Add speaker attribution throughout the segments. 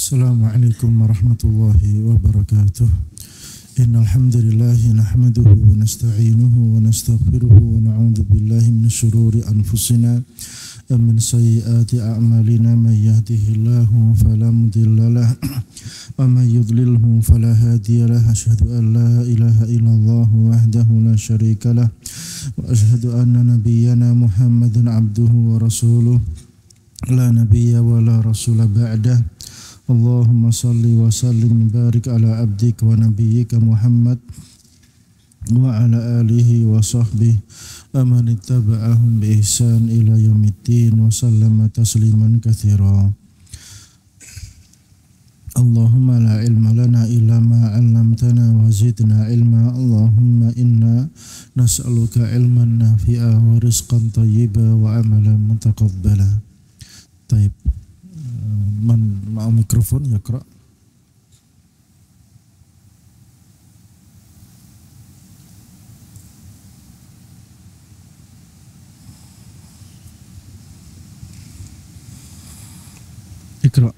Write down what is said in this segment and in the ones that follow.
Speaker 1: Assalamualaikum warahmatullahi wabarakatuh. Innal hamdalillah nahmaduhu wa nasta'inuhu wa nastaghfiruhu wa na'udzu billahi min shururi anfusina wa min sayyiati a'malina may yahdihillahu fala mudilla lahu wa may yudlilhu fala hadiya lahu. Asyhadu an la ilaha illallah wahdahu la syarika lah wa asyhadu anna nabiyyana Muhammadan abduhu wa rasuluh la nabiyya wa la rasula ba'dah. Allahumma salli wa sallim barik ala abdika wa nabiyyika Muhammad wa ala alihi wa sahbihi wa man ittaba'ahum bi ihsan ila yaumiddin wa sallama tasliman katsira. Allahumma la ilma lana illa ma 'allamtana wa zidna ilma. Allahumma inna nas'aluka ilman nafi'a wa rizqan thayyiba wa amalan mutaqabbala. Taib. Man mau mikrofon ya Kak. Ikra.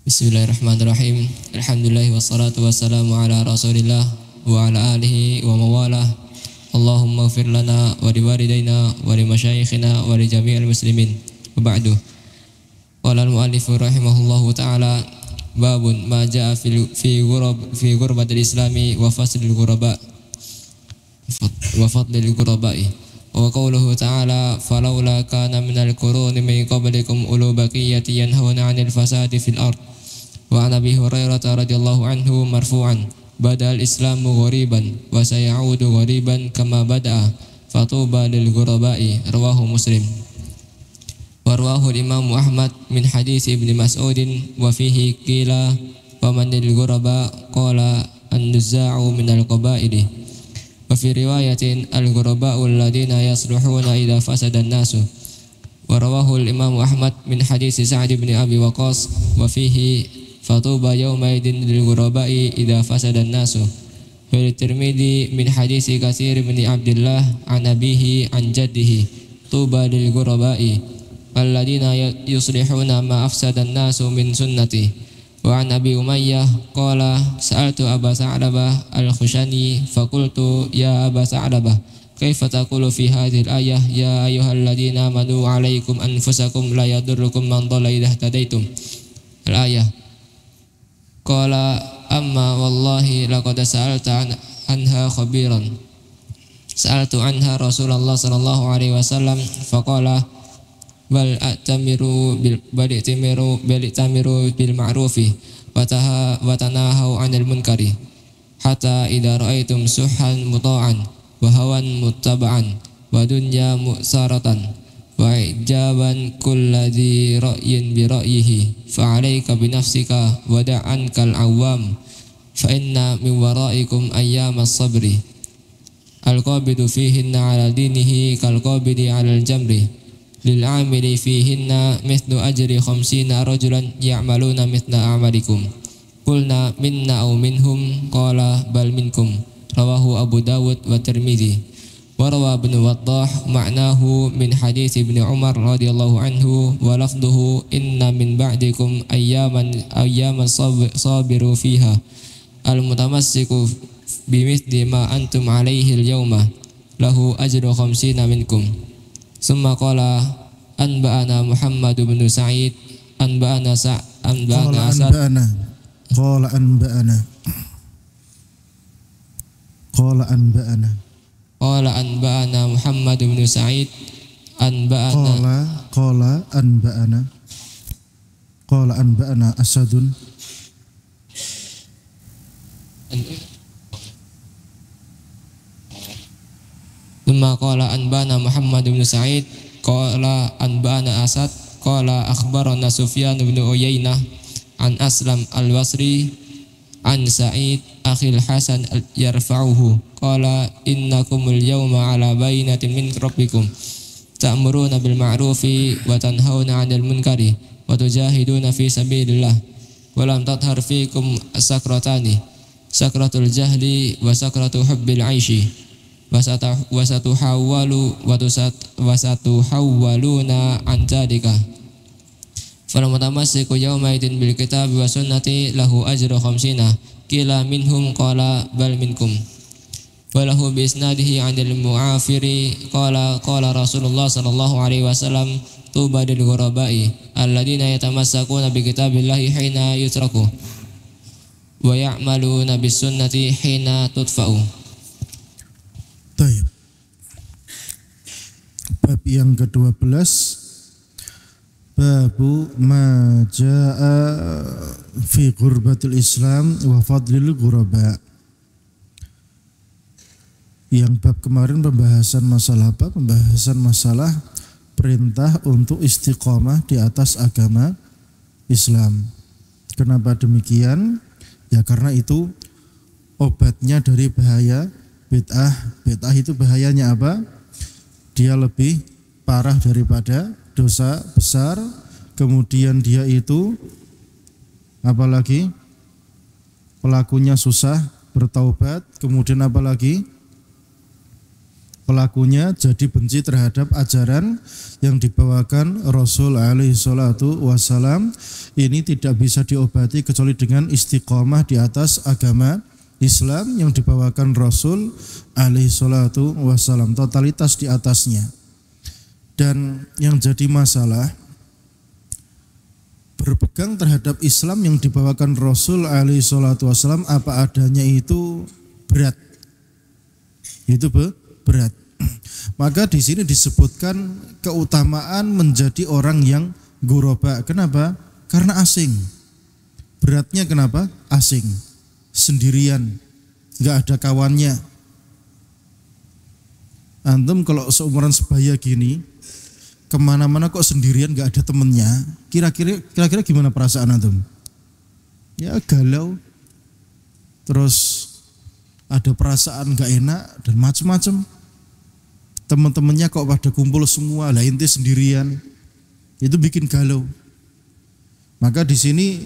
Speaker 2: Bismillahirrahmanirrahim. Alhamdulillah wassalatu wassalamu ala Rasulillah wa ala alihi wa mawalah. Allahumma ighfir lana wa liwalidayna wa limasyayikhina wa li jami'il muslimin. Wa ba'du. Qala al-mu'allif rahimahullahu ta'ala babun ma jaa fi ghurbatil islami wa faslil ghuraba wa fadlil ghurabai. Wa qawluhu ta'ala falawla kana minal quruni min qablikum ulu baqiyati yanhauna 'anil fasadi fil ard. Wa an Abi Hurairah radhiyallahu anhu marfu'an badal islamu ghariban wa sayaudu ghariban kama bada'a fatuba lil ghurabai. Rawahu Muslim. Wa rawahu Imam Ahmad min hadis Ibnu Mas'ud wa fihi qila wa man lil ghuraba qala an-nuzza'u min al-qaba'ili wa fi riwayatin al-ghuraba'u alladhina yasluhuna idza fasada an-nasu. Wa rawahu Imam Ahmad min hadis Sa'd bin Abi Waqqas wa fihi fatuba yawma idin lil ghurabai idza fasada an-nasu. Wa Tirmidzi min hadisi Katsir bin Abdullah an abihi an jaddihi tuba lil ghurabai alladina yuslihuna ma afsada an-nasu min sunnati. Wa an Abi Umayyah qala sa'altu Aba Sa'labah al-Khushani faqultu ya Aba Sa'labah kaifa taqulu fi hadhihi al-ayah ya ayyuhalladina amanu 'alaikum anfusakum la yadurrukum man dhalla idza ihtadaitum. Al-ayah. Qala amma wallahi laqad sa'alta anha khabiran. Sa'altu anha Rasulullah sallallahu alaihi wasallam faqala bal atamiru bil ma'rufi wa tanahau 'anil munkari hatta idza ra'aitum suhan muta'an wa hawan muttaba'an wa dunya mu'saratan wa ijaban kulladhi ra'yin bi ra'yihi fa 'alaika bi nafsika wa da'ankal awam fa inna min wara'ikum ayyamas sabri al-qabidu fihinna 'ala dinihi kal qabidi 'ala al-jamri lil 'amili fihinna mithlu ajri 50 rajulan ya'maluna mithla a'malikum. Qulna minna aw minhum qala bal minkum. Rawahu Abu Dawud wa Tirmidzi. Wa rawa Ibnu Waddah ma'nahu min hadits Ibnu Umar radhiyallahu anhu wa lafdhuhu inna min ba'dikum ayyaman sabiru fiha al-mutamassiku bimithli ma antum alaihi al-yawma lahu ajru 50 minkum. Summa qala anba'ana Muhammad bin Sa'id anba'ana Asad qala anba'ana Muhammad bin Sa'id
Speaker 1: qala anba'ana Asadun
Speaker 2: Thumma qala anba'ana Muhammad bin Sa'id qala anba'ana Asad qala akhbarana Sufyan bin Uyainah an Aslam al-Basri an Sa'id akhil Hasan yarfa'uhu qala innakumul yawma ala bainatin min rabbikum ta'muruna bil ma'rufi wa tanhauna 'anil munkari wa tujahiduna fi sabilillah wa lam tathhar fikum sakratani sakratul jahli wa sakratu hubbil aishi wasatuhawwaluna an dzalika fal mutamassiku yawma idin bil kitabi wa sunnati lahu ajru 50 qila minhum qala bal minkum walahu bi isnadihi 'anil mu'afiri qala Rasulullah sallallahu alaihi wasallam tuba lil ghurabai alladziina yatamassakuna bi kitabillahi hina yutraku wa ya'maluna bis sunnati hina tudfa'u.
Speaker 1: Baik. Bab yang ke-12, babu ma jaa fi ghurbatil Islam wa fadlil ghuraba. Yang bab kemarin pembahasan masalah apa? Pembahasan masalah perintah untuk istiqomah di atas agama Islam. Kenapa demikian? Ya karena itu obatnya dari bahaya bid'ah. Bid'ah itu bahayanya apa? Dia lebih parah daripada dosa besar. Kemudian dia itu apalagi pelakunya susah bertaubat. Kemudian apalagi pelakunya jadi benci terhadap ajaran yang dibawakan Rasul alaihi salatu wassalam. Ini tidak bisa diobati kecuali dengan istiqomah di atas agama Islam yang dibawakan Rasul alaihi salatu wassalam, totalitas di atasnya. Dan yang jadi masalah, berpegang terhadap Islam yang dibawakan Rasul alaihi salatu wassalam apa adanya itu berat. Itu berat. Maka di sini disebutkan keutamaan menjadi orang yang ghuraba. Kenapa? Karena asing. Beratnya kenapa? Asing, sendirian, nggak ada kawannya. Antum kalau seumuran sebaya gini, kemana-mana kok sendirian, nggak ada temennya. Kira-kira gimana perasaan antum? Ya galau, terus ada perasaan nggak enak dan macam-macam. Teman-temannya kok pada kumpul semua, lah inti sendirian, itu bikin galau. Maka di sini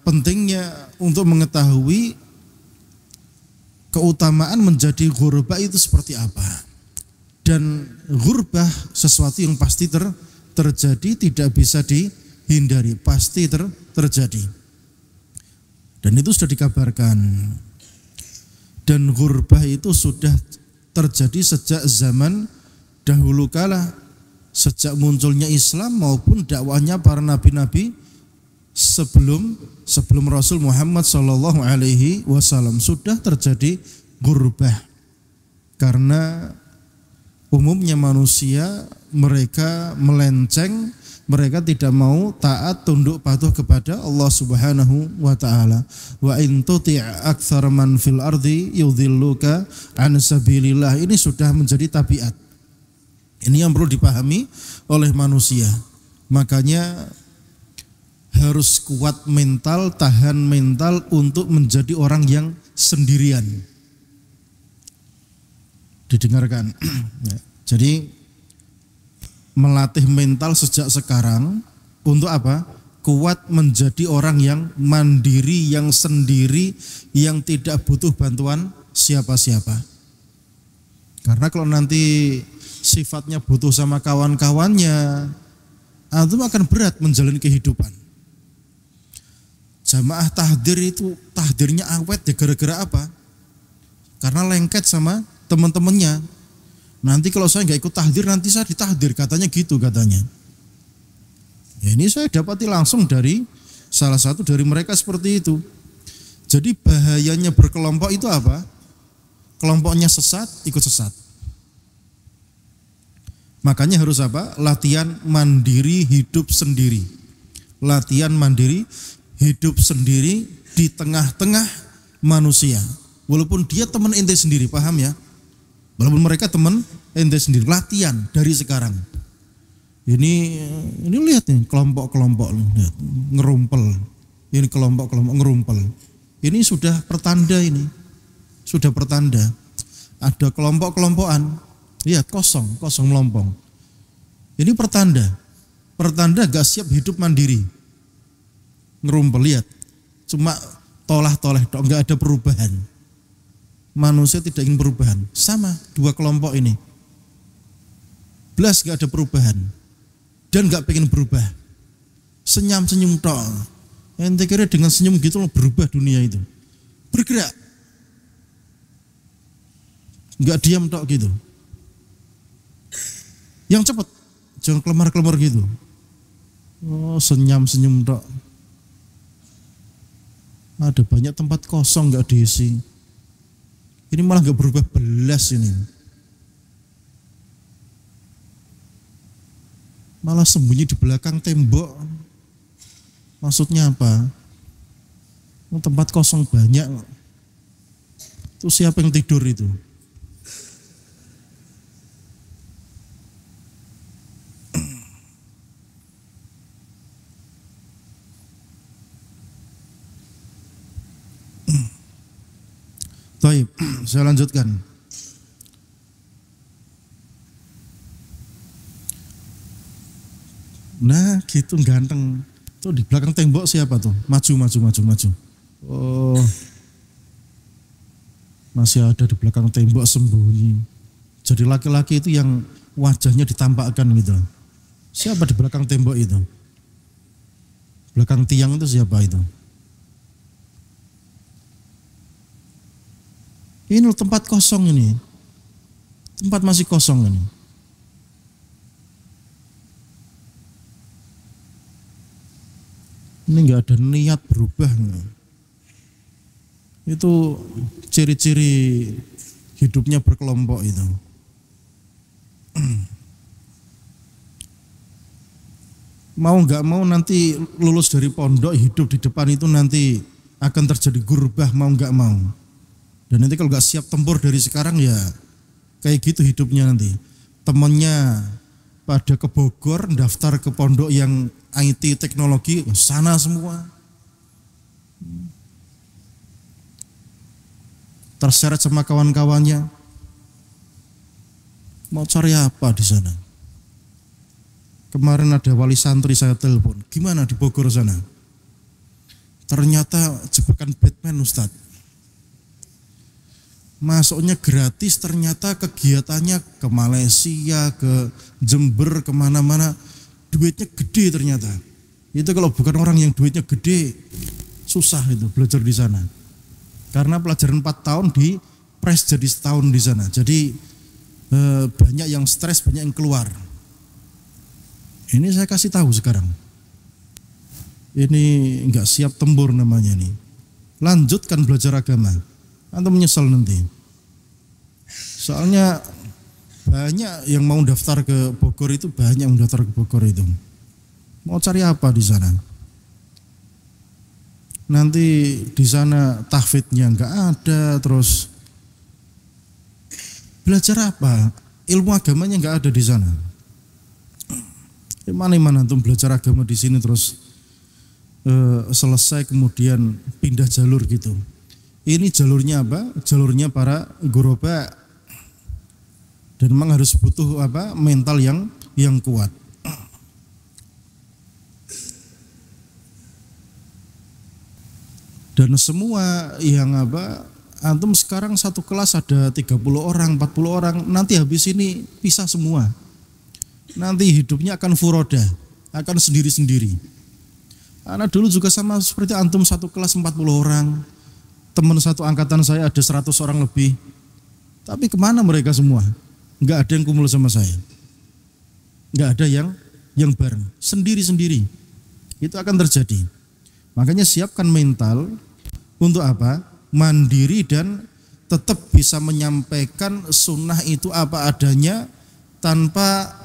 Speaker 1: pentingnya untuk mengetahui keutamaan menjadi ghurba itu seperti apa. Dan ghurbah sesuatu yang pasti terjadi, tidak bisa dihindari, pasti terjadi. Dan itu sudah dikabarkan. Dan ghurbah itu sudah terjadi sejak zaman dahulu kala, sejak munculnya Islam maupun dakwahnya para nabi-nabi sebelum Rasul Muhammad sallallahu alaihi wasallam sudah terjadi ghurbah. Karena umumnya manusia mereka melenceng, mereka tidak mau taat tunduk patuh kepada Allah Subhanahu wa taala. Wa in tuti' aktsar man fil ardi yudhilluka an sabilillah. Ini sudah menjadi tabiat. Ini yang perlu dipahami oleh manusia. Makanya harus kuat mental, tahan mental untuk menjadi orang yang sendirian. Didengarkan. Jadi melatih mental sejak sekarang untuk apa? Kuat menjadi orang yang mandiri, yang sendiri, yang tidak butuh bantuan siapa-siapa. Karena kalau nanti sifatnya butuh sama kawan-kawannya, antum akan berat menjalani kehidupan. Jamaah tahdir itu tahdirnya awet ya gara-gara apa? Karena lengket sama teman-temannya. Nanti kalau saya nggak ikut tahdir, nanti saya ditahdir, katanya gitu katanya. Ya, ini saya dapati langsung dari salah satu dari mereka seperti itu. Jadi bahayanya berkelompok itu apa? Kelompoknya sesat, ikut sesat. Makanya harus apa? Latihan mandiri, hidup sendiri. Latihan mandiri, hidup sendiri di tengah-tengah manusia. Walaupun dia teman ente sendiri, paham ya? Walaupun mereka teman ente sendiri, latihan dari sekarang. Ini lihat nih kelompok-kelompok lihat, ngerumpel. Ini kelompok-kelompok ngerumpel. Ini sudah pertanda ini. Sudah pertanda. Ada kelompok-kelompokan. Lihat kosong melompong. Ini pertanda. Pertanda gak siap hidup mandiri. Ngerumpel, lihat. Cuma tolah-toleh, nggak ada perubahan. Manusia tidak ingin perubahan. Sama dua kelompok ini. Belas nggak ada perubahan dan nggak pengen berubah. Senyum-senyum tok. Ente kira dengan senyum gitu loh berubah dunia itu. Bergerak. Nggak diam tok gitu. Yang cepat, jangan kelemar-kelemar gitu. Oh, senyum-senyum tok. Ada banyak tempat kosong nggak diisi. Ini malah nggak berubah belas ini. Malah sembunyi di belakang tembok. Maksudnya apa? Tempat kosong banyak. Itu siapa yang tidur itu? Baik, saya lanjutkan. Nah, gitu ganteng. Tuh di belakang tembok siapa tuh? Maju. Oh, masih ada di belakang tembok sembunyi. Jadi laki-laki itu yang wajahnya ditampakkan gitu. Siapa di belakang tembok itu? Belakang tiang itu siapa itu? Ini tempat kosong ini. Tempat masih kosong ini. Ini enggak ada niat berubah. Itu ciri-ciri hidupnya berkelompok itu. Mau enggak mau nanti lulus dari pondok hidup di depan itu nanti akan terjadi gurbah mau enggak mau. Dan nanti kalau nggak siap tempur dari sekarang ya kayak gitu hidupnya nanti. Temennya pada ke Bogor, daftar ke pondok yang IT teknologi, sana semua. Terseret sama kawan-kawannya. Mau cari apa di sana? Kemarin ada wali santri saya telepon, gimana di Bogor sana? Ternyata jebakan Batman Ustadz. Masuknya gratis, ternyata kegiatannya ke Malaysia, ke Jember, kemana-mana, duitnya gede ternyata. Itu kalau bukan orang yang duitnya gede, susah itu belajar di sana. Karena pelajaran 4 tahun di press jadi setahun di sana. Jadi banyak yang stres, banyak yang keluar. Ini saya kasih tahu sekarang. Ini enggak siap tempur namanya nih. Lanjutkan belajar agama. Antum menyesal nanti. Soalnya banyak yang mau daftar ke Bogor itu, banyak yang daftar ke Bogor itu. Mau cari apa di sana? Nanti di sana tahfidnya enggak ada, terus belajar apa? Ilmu agamanya enggak ada di sana. Mana antum belajar agama di sini terus selesai kemudian pindah jalur gitu. Ini jalurnya apa? Jalurnya para guroba. Dan memang harus butuh apa? Mental yang kuat. Dan semua yang apa? Antum sekarang satu kelas ada 30 orang, 40 orang, nanti habis ini pisah semua. Nanti hidupnya akan furoda, akan sendiri-sendiri. Anak dulu juga sama seperti antum, satu kelas 40 orang. Teman satu angkatan saya ada 100 orang lebih. Tapi kemana mereka semua? Enggak ada yang kumpul sama saya. Enggak ada yang bareng. Sendiri-sendiri. Itu akan terjadi. Makanya siapkan mental untuk apa? Mandiri dan tetap bisa menyampaikan sunnah itu apa adanya tanpa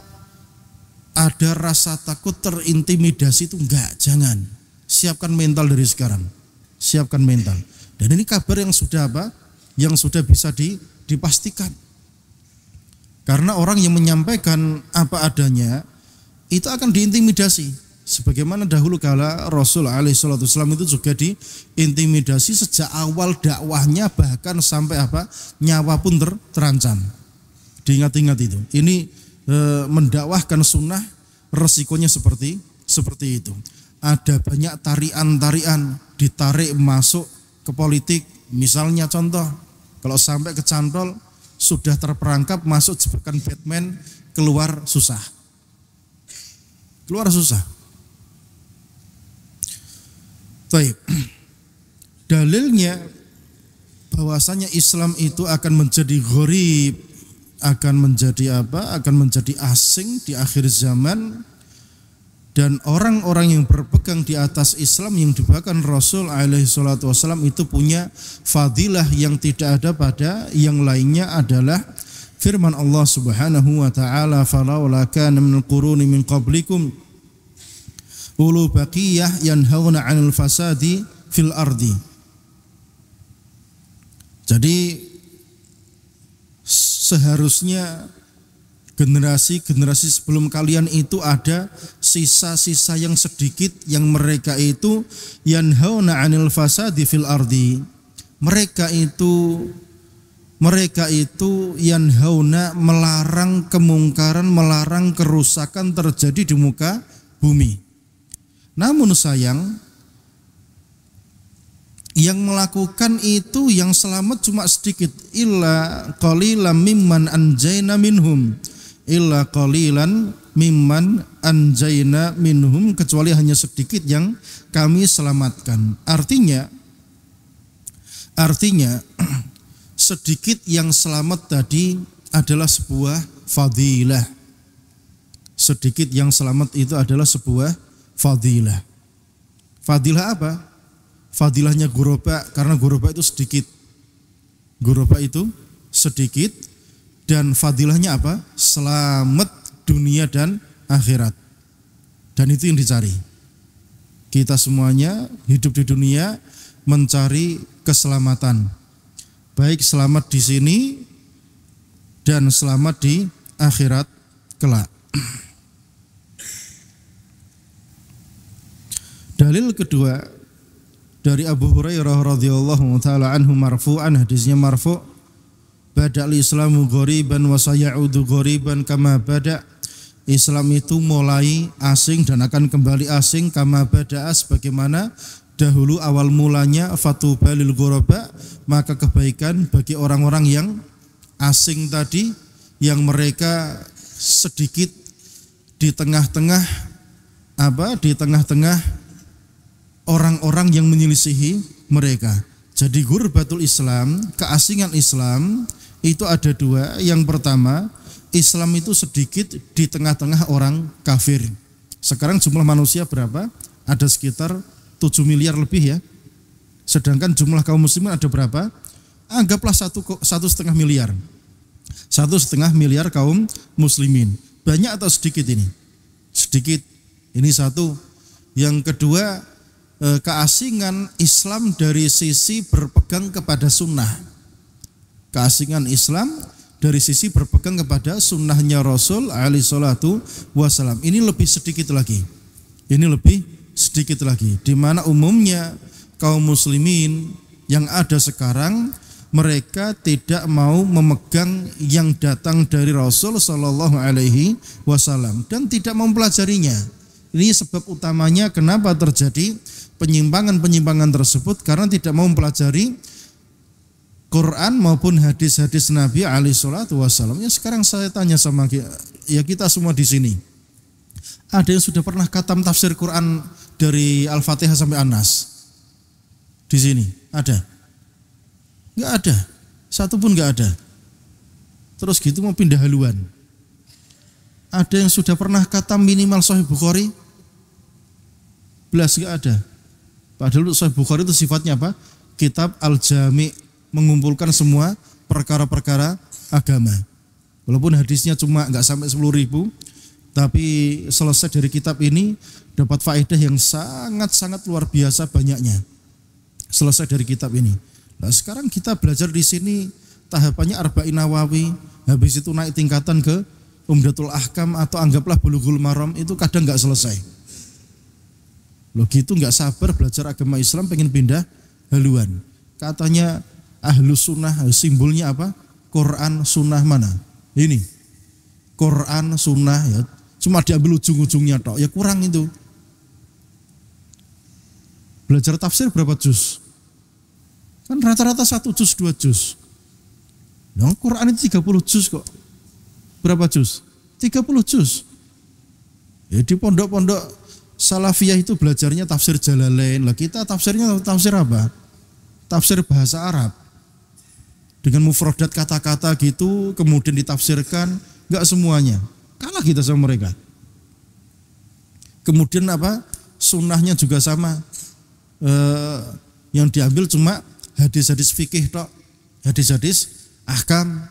Speaker 1: ada rasa takut terintimidasi itu enggak. Jangan. Siapkan mental dari sekarang. Siapkan mental. Dan ini kabar yang sudah apa? Yang sudah bisa dipastikan. Karena orang yang menyampaikan apa adanya itu akan diintimidasi. Sebagaimana dahulu kala Rasul alaihissalam itu juga diintimidasi sejak awal dakwahnya, bahkan sampai apa? Nyawa pun terancam. Diingat-ingat itu. Ini mendakwahkan sunnah resikonya seperti itu. Ada banyak tarian-tarian, ditarik masuk ke politik. Misalnya contoh, kalau sampai kecantol sudah terperangkap masuk jebakan Batman, keluar susah. Keluar susah. Baik. Dalilnya bahwasanya Islam itu akan menjadi gharib, akan menjadi apa? Akan menjadi asing di akhir zaman, dan orang-orang yang berpegang di atas Islam yang dibawakan Rasul alaihi salatu wasallam itu punya fadilah yang tidak ada pada yang lainnya adalah firman Allah Subhanahu wa taala, "Falawla kana minal quruni min qablikum ulu baqiyah yanhauna 'anil fasadi fil ardi." Jadi seharusnya generasi-generasi sebelum kalian itu ada sisa-sisa yang sedikit yang mereka itu yanhauna 'anil fasadi fil ardi. Mereka itu yanhauna, melarang kemungkaran, melarang kerusakan terjadi di muka bumi. Namun sayang, yang melakukan itu yang selamat cuma sedikit. Illa qalilan mimman anjayna minhum. Illa qalilan mimman anjayna minhum, kecuali hanya sedikit yang kami selamatkan. Artinya sedikit yang selamat tadi adalah sebuah fadilah. Sedikit yang selamat itu adalah sebuah fadilah. Fadilah apa? Fadilahnya ghuraba, karena ghuraba itu sedikit. Ghuraba itu sedikit, dan fadilahnya apa? Selamat dunia dan akhirat. Dan itu yang dicari. Kita semuanya hidup di dunia mencari keselamatan. Baik selamat di sini dan selamat di akhirat kelak. Dalil kedua dari Abu Hurairah radhiyallahu taala anhu marfu'an, hadisnya marfu', bada'al islamu ghoriban wa sayaudu ghoriban kama bada'. Islam itu mulai asing dan akan kembali asing kama bada'a, sebagaimana dahulu awal mulanya. Fatuba lil ghuraba, maka kebaikan bagi orang-orang yang asing tadi, yang mereka sedikit di tengah-tengah orang-orang yang menyelisihi mereka. Jadi ghurbatul Islam, keasingan Islam itu ada dua. Yang pertama, Islam itu sedikit di tengah-tengah orang kafir. Sekarang jumlah manusia berapa? Ada sekitar 7 miliar lebih ya. Sedangkan jumlah kaum muslimin ada berapa? Anggaplah 1,5 miliar. 1,5 miliar kaum muslimin. Banyak atau sedikit ini? Sedikit. Ini satu. Yang kedua, keasingan Islam dari sisi berpegang kepada sunnah. Keasingan Islam dari sisi berpegang kepada sunnahnya Rasul alaihi salatu wassalam. Ini lebih sedikit lagi. Ini lebih sedikit lagi. Di mana umumnya kaum muslimin yang ada sekarang, mereka tidak mau memegang yang datang dari Rasul sallallahu alaihi wasallam dan tidak mempelajarinya. Ini sebab utamanya kenapa terjadi penyimpangan-penyimpangan tersebut, karena tidak mau mempelajari Quran maupun hadis-hadis Nabi alaihi salatu wasallam. Ya, sekarang saya tanya sama kita semua di sini, ada yang sudah pernah khatam tafsir Quran dari Al-Fatihah sampai An-Nas? Di sini ada? Enggak ada. Satu pun enggak ada. Terus gitu mau pindah haluan. Ada yang sudah pernah khatam minimal Sahih Bukhari? Belas enggak ada. Padahal Sahih Bukhari itu sifatnya apa? Kitab Al-Jami', mengumpulkan semua perkara-perkara agama. Walaupun hadisnya cuma enggak sampai 10.000, tapi selesai dari kitab ini dapat faedah yang sangat-sangat luar biasa banyaknya. Selesai dari kitab ini. Nah, sekarang kita belajar di sini tahapannya Arba'in Nawawi, habis itu naik tingkatan ke Umdatul Ahkam atau anggaplah Bulughul Maram, itu kadang enggak selesai. Loh gitu enggak sabar belajar agama Islam, pengen pindah haluan. Katanya Ahlus Sunnah, simbolnya apa? Quran Sunnah mana? Ini Quran Sunnah ya, cuma diambil ujung-ujungnya tok, ya kurang itu. Belajar tafsir berapa juz? Kan rata-rata 1 juz 2 juz. Nah, Quran itu 30 juz kok. Berapa juz? 30 juz. Ya, di pondok-pondok Salafiyah itu belajarnya tafsir Jalalain. Lah kita tafsirnya tafsir apa? Tafsir bahasa Arab. Dengan mufradat kata-kata gitu kemudian ditafsirkan, enggak semuanya. Kalah kita sama mereka. Kemudian apa? Sunnahnya juga sama. Yang diambil cuma hadis-hadis fikih tok, hadis-hadis ahkam.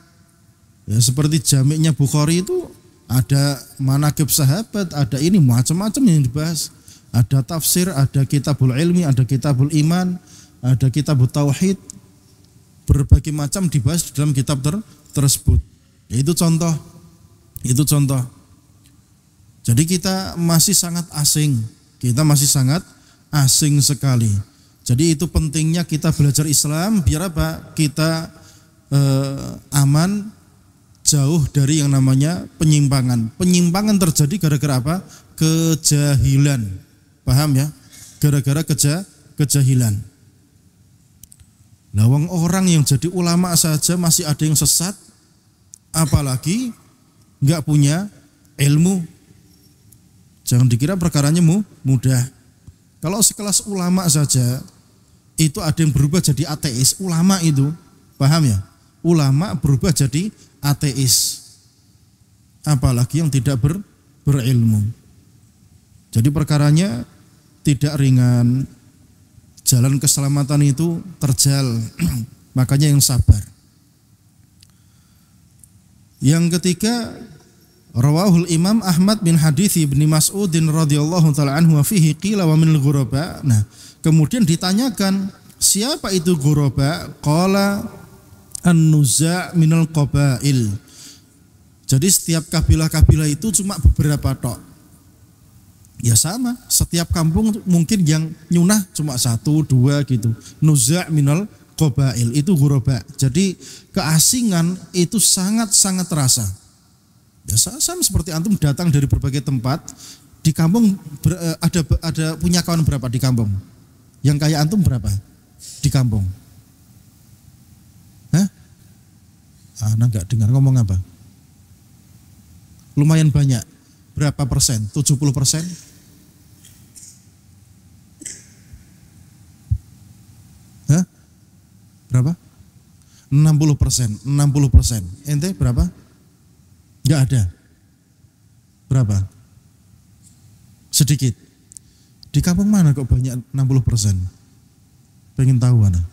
Speaker 1: Ya, seperti jamiknya Bukhari itu ada manaqib sahabat, ada ini macam-macam yang dibahas. Ada tafsir, ada kitabul ilmi, ada kitabul iman, ada kitabul tauhid. Berbagai macam dibahas di dalam kitab tersebut. Ya, itu contoh. Itu contoh. Jadi kita masih sangat asing. Kita masih sangat asing sekali. Jadi itu pentingnya kita belajar Islam biar apa? Kita aman, jauh dari yang namanya penyimpangan. Penyimpangan terjadi gara-gara apa? Kejahilan. Paham ya? Gara-gara kejahilan. Lawang orang yang jadi ulama saja masih ada yang sesat, apalagi nggak punya ilmu. Jangan dikira perkaranya mudah. Kalau sekelas ulama saja itu ada yang berubah jadi ateis, ulama itu, paham ya? Ulama berubah jadi ateis. Apalagi yang tidak berilmu. Jadi perkaranya tidak ringan. Jalan keselamatan itu terjal. Makanya yang sabar. Yang ketiga, rawahul Imam Ahmad bin hadits Ibnu Mas'udin radhiyallahu taala anhu wa fihi qila wa minal ghuraba. Nah, kemudian ditanyakan, siapa itu ghuraba? Qala an-nuza' minal qabail. Jadi setiap kabilah-kabilah itu cuma beberapa tok. Ya sama, setiap kampung mungkin yang nyunah cuma 1, 2 gitu. Nuza' minal qabail itu ghuraba. Jadi keasingan itu sangat-sangat terasa. Ya sama seperti antum datang dari berbagai tempat, di kampung ada punya kawan berapa di kampung? Yang kayak antum berapa di kampung? Hah? Ana enggak dengar ngomong apa? Lumayan banyak. Berapa persen? 70%? Hah? Berapa? 60%. 60%. Ente berapa? Enggak ada. Berapa? Sedikit. Di kampung mana kok banyak 60%? Pengen tahu mana?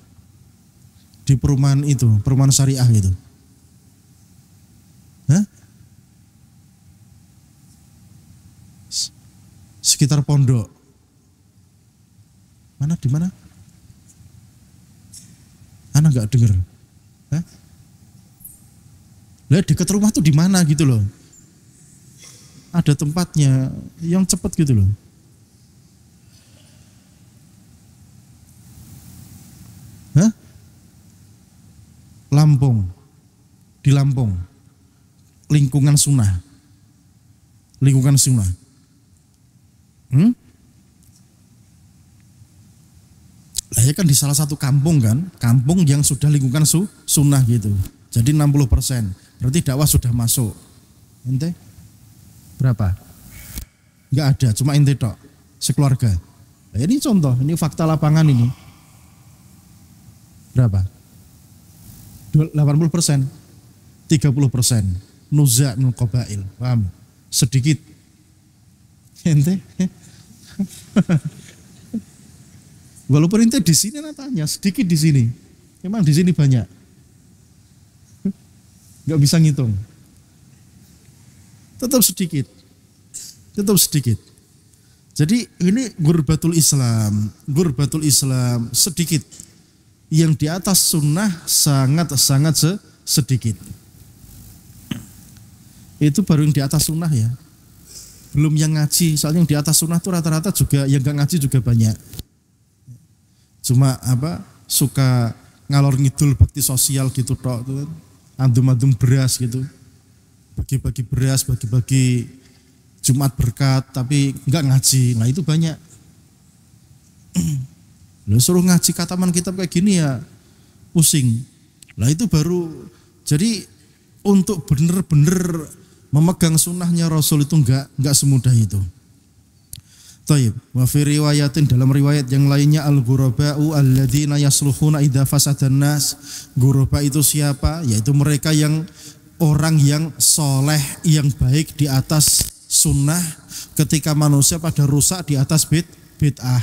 Speaker 1: Di perumahan itu, perumahan syariah itu. Hah? Sekitar pondok. Mana di mana? Ana enggak dengar. Hah? Lah dekat rumah tuh di mana gitu loh. Ada tempatnya yang cepat gitu loh. Hah? Lampung. Di Lampung. Lingkungan sunnah. Lingkungan sunnah. Lah ya kan di salah satu kampung kan, kampung yang sudah lingkungan sunnah gitu. Jadi 60%. Berarti dakwah sudah masuk. Ente berapa? Enggak ada, cuma ente tok, sekeluarga. Nah, ini contoh, ini fakta lapangan ini. Berapa? 80%, 30%. Nuza' min qabail. Paham? Sedikit. Ente? Walaupun ente di sini natanya sedikit di sini. Memang di sini banyak. Enggak bisa ngitung. Tetap sedikit. Tetap sedikit. Jadi ini gurbatul Islam. Gurbatul Islam sedikit. Yang di atas sunnah sangat-sangat sedikit. Itu baru yang di atas sunnah ya. Belum yang ngaji. Soalnya yang di atas sunnah itu rata-rata juga yang gak ngaji juga banyak. Cuma apa? Suka ngalor ngidul bakti sosial gitu tok. Andum-andum beras gitu. Bagi-bagi beras, bagi-bagi Jumat berkat, tapi enggak ngaji. Nah itu banyak. Lo suruh ngaji kataman kitab kayak gini ya, pusing. Lah itu baru, jadi untuk benar-benar memegang sunnahnya Rasul itu enggak semudah itu. Taib. Wa fi riwayatin, dalam riwayat yang lainnya, al-ghuraba'u alladzina yasluhuna idza fasadan nas. Ghuraba itu siapa? Yaitu mereka yang orang yang soleh, yang baik di atas sunnah, ketika manusia pada rusak di atas bid'ah.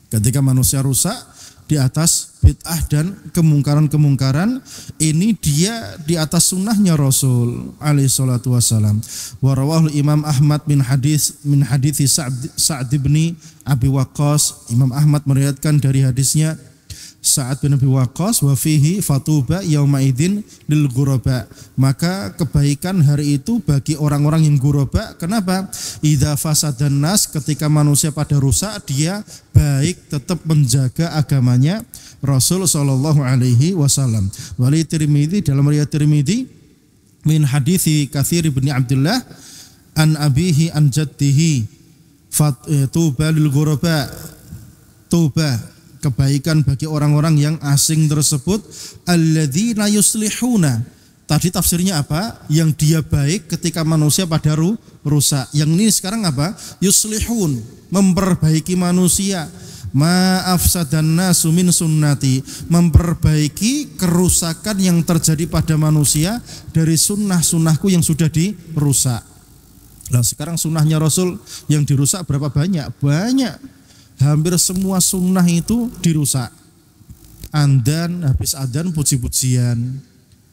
Speaker 1: Ketika manusia rusak di atas bid'ah dan kemungkaran-kemungkaran, ini dia di atas sunnahnya Rasul alaihi salatu wassalam. Wa rawahu Imam Ahmad min hadits Sa'd bin Abi Waqqas. Imam Ahmad meriwayatkan dari hadisnya Sa'ad bin Abi Waqqas, wa fihi fatuba yauma idzin lil ghuraba. Maka kebaikan hari itu bagi orang-orang yang ghuraba. Kenapa? Idza fasadan nas, ketika manusia pada rusak, dia baik tetap menjaga agamanya Rasul sallallahu alaihi wasallam. Wali Tirmidzi, dalam riwayat Tirmidzi, min hadithi Katsir bin Abdullah an abihi an jaddihi, fatuba lil ghuraba. Tuba, kebaikan bagi orang-orang yang asing tersebut, alladzina yuslihuna. Tadi tafsirnya apa? Yang dia baik ketika manusia pada rusak. Yang ini sekarang apa? Yuslihun, memperbaiki manusia. Ma'afsadan nasu min sunnati, memperbaiki kerusakan yang terjadi pada manusia dari sunnah-sunnahku yang sudah dirusak. Nah sekarang sunnahnya Rasul yang dirusak berapa banyak? Banyak. Hampir semua sunnah itu dirusak. Andan, habis adzan puji-pujian,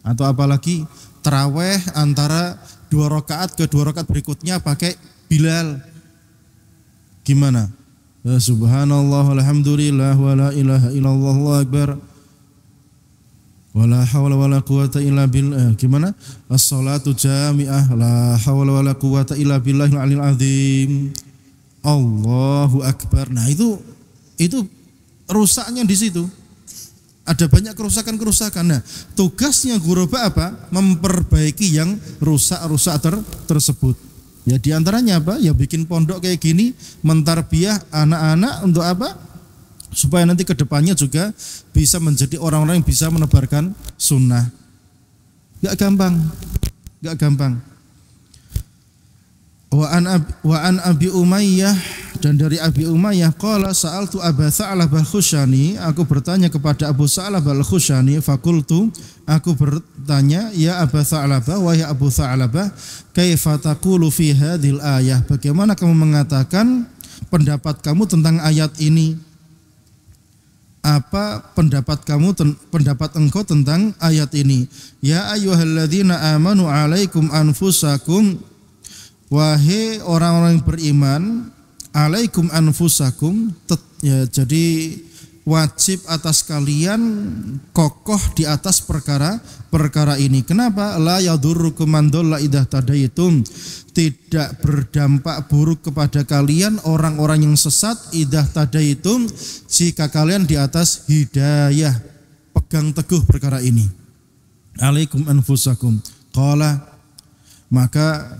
Speaker 1: atau apalagi taraweh antara 2 rakaat ke 2 rakaat berikutnya pakai Bilal. Gimana? Ya, subhanallah walhamdulillah wala ilaha illallah Allahu akbar wala hawla wala quwata illa billah. Gimana? As-salatu jami'ah la hawla wala quwata illa billahil aliyil azim. Allahu akbar. Nah itu rusaknya di situ. Ada banyak kerusakan-kerusakan. Nah, tugasnya ghuraba apa? Memperbaiki yang rusak-rusak tersebut. Ya di antaranya apa? Ya bikin pondok kayak gini, mentarbiyah anak-anak untuk apa? Supaya nanti kedepannya juga bisa menjadi orang-orang yang bisa menebarkan sunnah. Gak gampang. Wa an Abi Umayyah, dan dari Abi Umayyah qala sa'altu Aba Tha'labah Khushani, aku bertanya kepada Abu Tha'labah Al-Khushani, fakultu, aku bertanya, ya Aba Tha'labah, wahai Abu Tha'labah, kaifa taqulu fi hadhil ayah, bagaimana kamu mengatakan pendapat kamu tentang ayat ini? Apa pendapat engkau tentang ayat ini? Ya ayyuhalladzina amanu alaikum anfusakum, wahai orang-orang yang beriman, alaikum anfusakum, ya, jadi wajib atas kalian kokoh di atas perkara ini. Kenapa? La yadurrukum man dhalla idza tadaitum, tidak berdampak buruk kepada kalian orang-orang yang sesat, idza tadaitum, jika kalian di atas hidayah. Pegang teguh perkara ini. Alaikum anfusakum. Qala, maka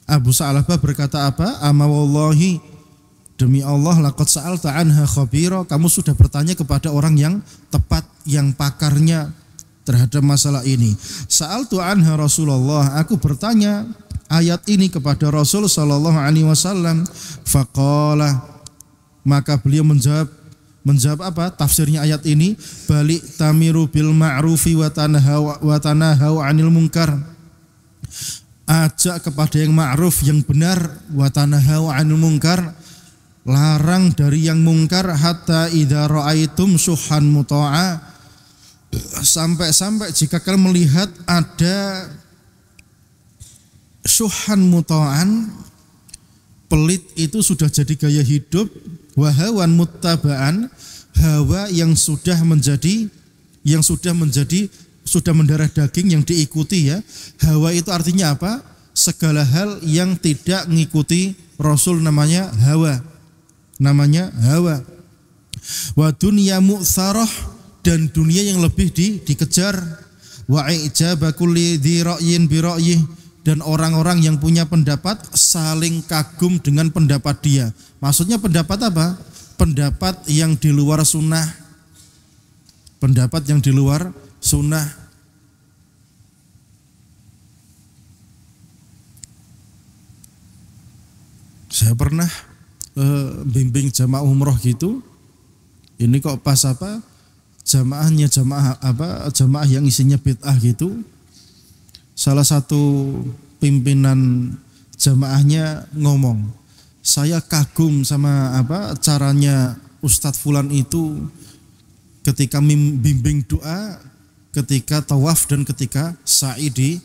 Speaker 1: Abu Sa'labah berkata apa? Ama wallahi, demi Allah, laqad sa'alta anha khabira, kamu sudah bertanya kepada orang yang tepat, yang pakarnya terhadap masalah ini. Sa'altu anha Rasulullah, aku bertanya ayat ini kepada Rasul sallallahu alaihi wasallam. Faqala, maka beliau menjawab apa? Tafsirnya ayat ini, balik tamiru bil ma'rufi wa tanahau 'anil munkar. Ajak kepada yang ma'ruf, yang benar, wa tanahau 'anil munkar, larang dari yang mungkar, hatta idza ra'aitum syuhan muta'a, sampai jika kalian melihat ada syuhan muta'an, pelit itu sudah jadi gaya hidup, wa hawan muttaba'an, hawa yang sudah mendarah daging yang diikuti, ya. Hawa itu artinya apa? Segala hal yang tidak mengikuti Rasul namanya hawa. Wa dunya mu'tsarah, dan dunia yang lebih dikejar. Wa ijaba kulli dzi ra'yin bi ra'yih, dan orang-orang yang punya pendapat saling kagum dengan pendapat dia. Maksudnya pendapat apa? pendapat yang di luar sunnah, pendapat yang di luar sunnah. Saya pernah bimbing jamaah umroh gitu. Ini kok pas apa? Jamaah yang isinya bid'ah gitu. Salah satu pimpinan jamaahnya ngomong, saya kagum sama caranya Ustadz Fulan itu ketika bimbing doa, ketika tawaf dan ketika sa'i di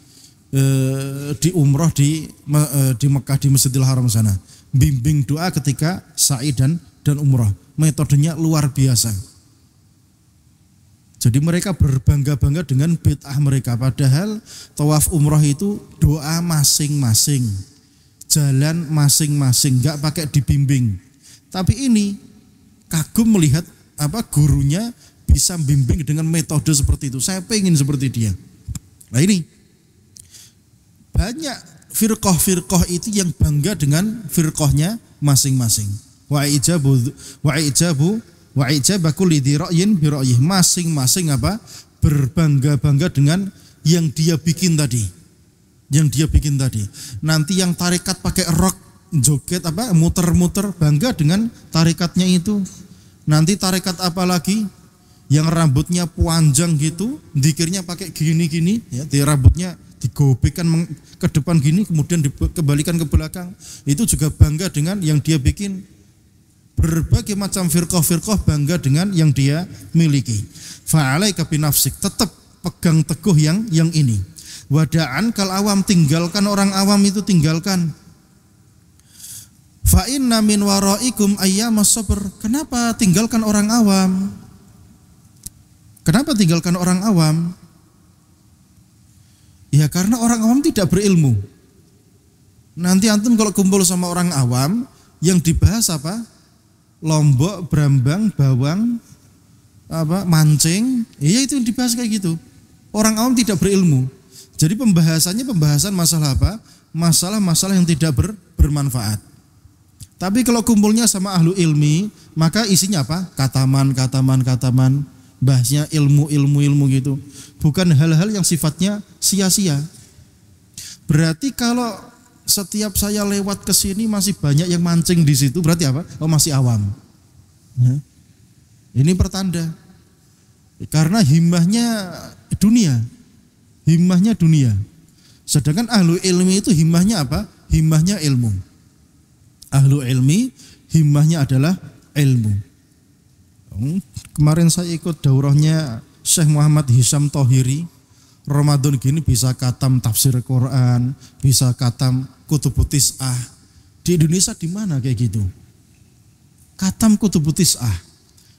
Speaker 1: umroh di Mekah di Masjidil Haram sana. Bimbing doa ketika sa'i dan umroh. Metodenya luar biasa. Jadi mereka berbangga-bangga dengan bid'ah mereka. Padahal tawaf umroh itu doa masing-masing, jalan masing-masing, nggak pakai dibimbing. Tapi ini kagum melihat gurunya bisa bimbing dengan metode seperti itu. Saya pengen seperti dia. Nah ini banyak firqah itu yang bangga dengan firqahnya masing-masing. Wa ijabu kulli dzi ra'yin bi ra'yih. Masing-masing berbangga-bangga dengan yang dia bikin tadi. Nanti yang tarekat pakai rok, joget muter-muter, bangga dengan tarekatnya itu. Nanti tarekat apa lagi? Yang rambutnya panjang gitu, zikirnya pakai gini-gini ya, di rambutnya digobekan ke depan gini, kemudian dikembalikan ke belakang. Itu juga bangga dengan yang dia bikin. Berbagai macam firqah bangga dengan yang dia miliki. Fa'alaika binafsik, tetap pegang teguh yang ini. Wada'an kal awam, tinggalkan orang awam itu, tinggalkan. Fa inna min waraikum ayyamas sabr. Kenapa tinggalkan orang awam? Kenapa tinggalkan orang awam? Ya karena orang awam tidak berilmu. Nanti antum kalau kumpul sama orang awam, yang dibahas apa? Lombok, brambang, bawang, mancing. Iya itu yang dibahas kayak gitu. Orang awam tidak berilmu. Jadi pembahasan masalah apa? Masalah-masalah yang tidak bermanfaat. Tapi kalau kumpulnya sama ahlu ilmi, maka isinya apa? Kataman. Bahasnya ilmu gitu. Bukan hal-hal yang sifatnya sia-sia. Berarti kalau setiap saya lewat ke sini masih banyak yang mancing di situ, berarti apa? Oh, masih awam. Ini pertanda. Karena himmahnya dunia. Sedangkan ahlu ilmi itu himmahnya apa? Himmahnya ilmu. Ahlu ilmi himmahnya adalah ilmu. Kemarin saya ikut daurahnya Syekh Muhammad Hisham Thohiri. Ramadan gini bisa khatam tafsir Quran, bisa khatam Kutubut Tis'ah. Di Indonesia di mana kayak gitu? Khatam Kutubut Tis'ah.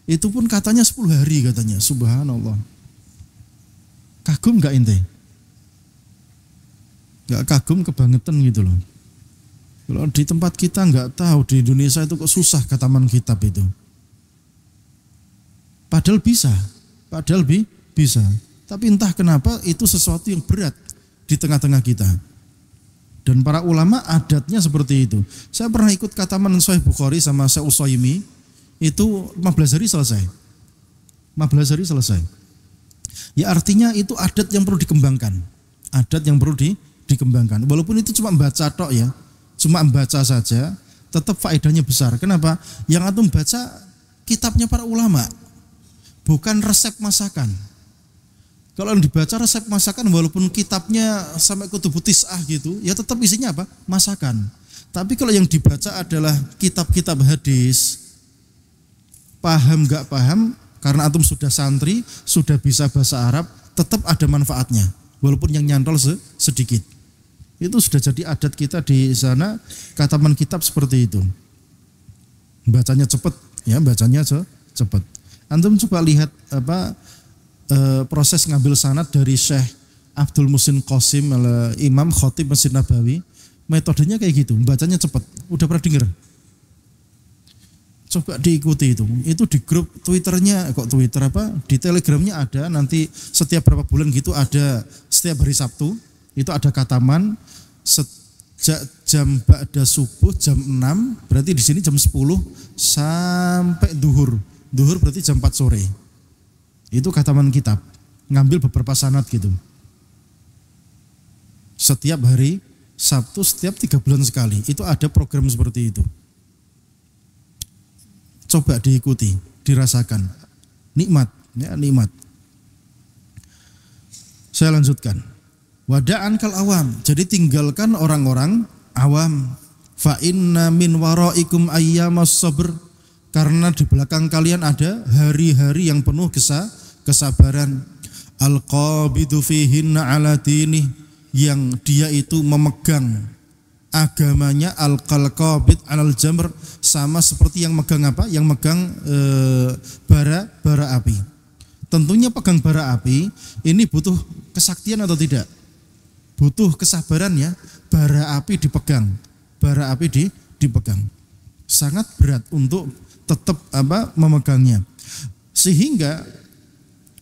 Speaker 1: Itu pun katanya 10 hari katanya. Subhanallah. Kagum enggak ente? Enggak kagum, kebangetan gitu loh. Kalau di tempat kita enggak tahu, di Indonesia itu kok susah khataman kitab itu. Padahal bisa. Tapi entah kenapa itu sesuatu yang berat di tengah-tengah kita. Dan para ulama adatnya seperti itu. Saya pernah ikut khataman Sahih Bukhari sama Syekh Utsaimin, itu 15 hari selesai. Ya artinya itu adat yang perlu dikembangkan. Walaupun itu cuma baca tok ya. Cuma baca saja, tetap faedahnya besar. Kenapa? Yang antum baca kitabnya para ulama. Bukan resep masakan. Kalau yang dibaca resep masakan, walaupun kitabnya sampai Kutubut Tis'ah gitu, ya tetap isinya apa? Masakan. Tapi kalau yang dibaca adalah kitab-kitab hadis, paham gak paham, karena antum sudah santri, sudah bisa bahasa Arab, tetap ada manfaatnya, walaupun yang nyantol sedikit. Itu sudah jadi adat kita di sana, khataman kitab seperti itu. Bacanya cepat, Antum coba lihat proses ngambil sanad dari Syekh Abdul Muhsin Qasim, Imam Khatib Masjid Nabawi. Metodenya kayak gitu, bacanya cepat. Udah pernah dengar? Coba diikuti itu. Itu di grup Twitternya, di Telegramnya ada. Nanti setiap berapa bulan gitu ada, setiap hari Sabtu itu ada khataman. jam ba'da subuh jam 6, berarti di sini jam 10 sampai duhur. Duhur berarti jam 4 sore. Itu khataman kitab. Ngambil beberapa sanad gitu. Setiap hari Sabtu, setiap 3 bulan sekali. Itu ada program seperti itu. Coba diikuti, dirasakan. Nikmat, ya, nikmat. Saya lanjutkan. Wada'an kal awam. Jadi tinggalkan orang-orang awam. Fa inna min waraikum ayyamas sabr. Karena di belakang kalian ada hari-hari yang penuh kesabaran. Al-qabidu fihinna ala dini. Yang dia itu memegang agamanya, al-qalqabid alal jamr, sama seperti yang megang apa? Yang megang bara api. Tentunya pegang bara api ini butuh kesaktian atau tidak? Butuh kesabaran ya. Bara api dipegang. Bara api dipegang. Sangat berat untuk tetap memegangnya. Sehingga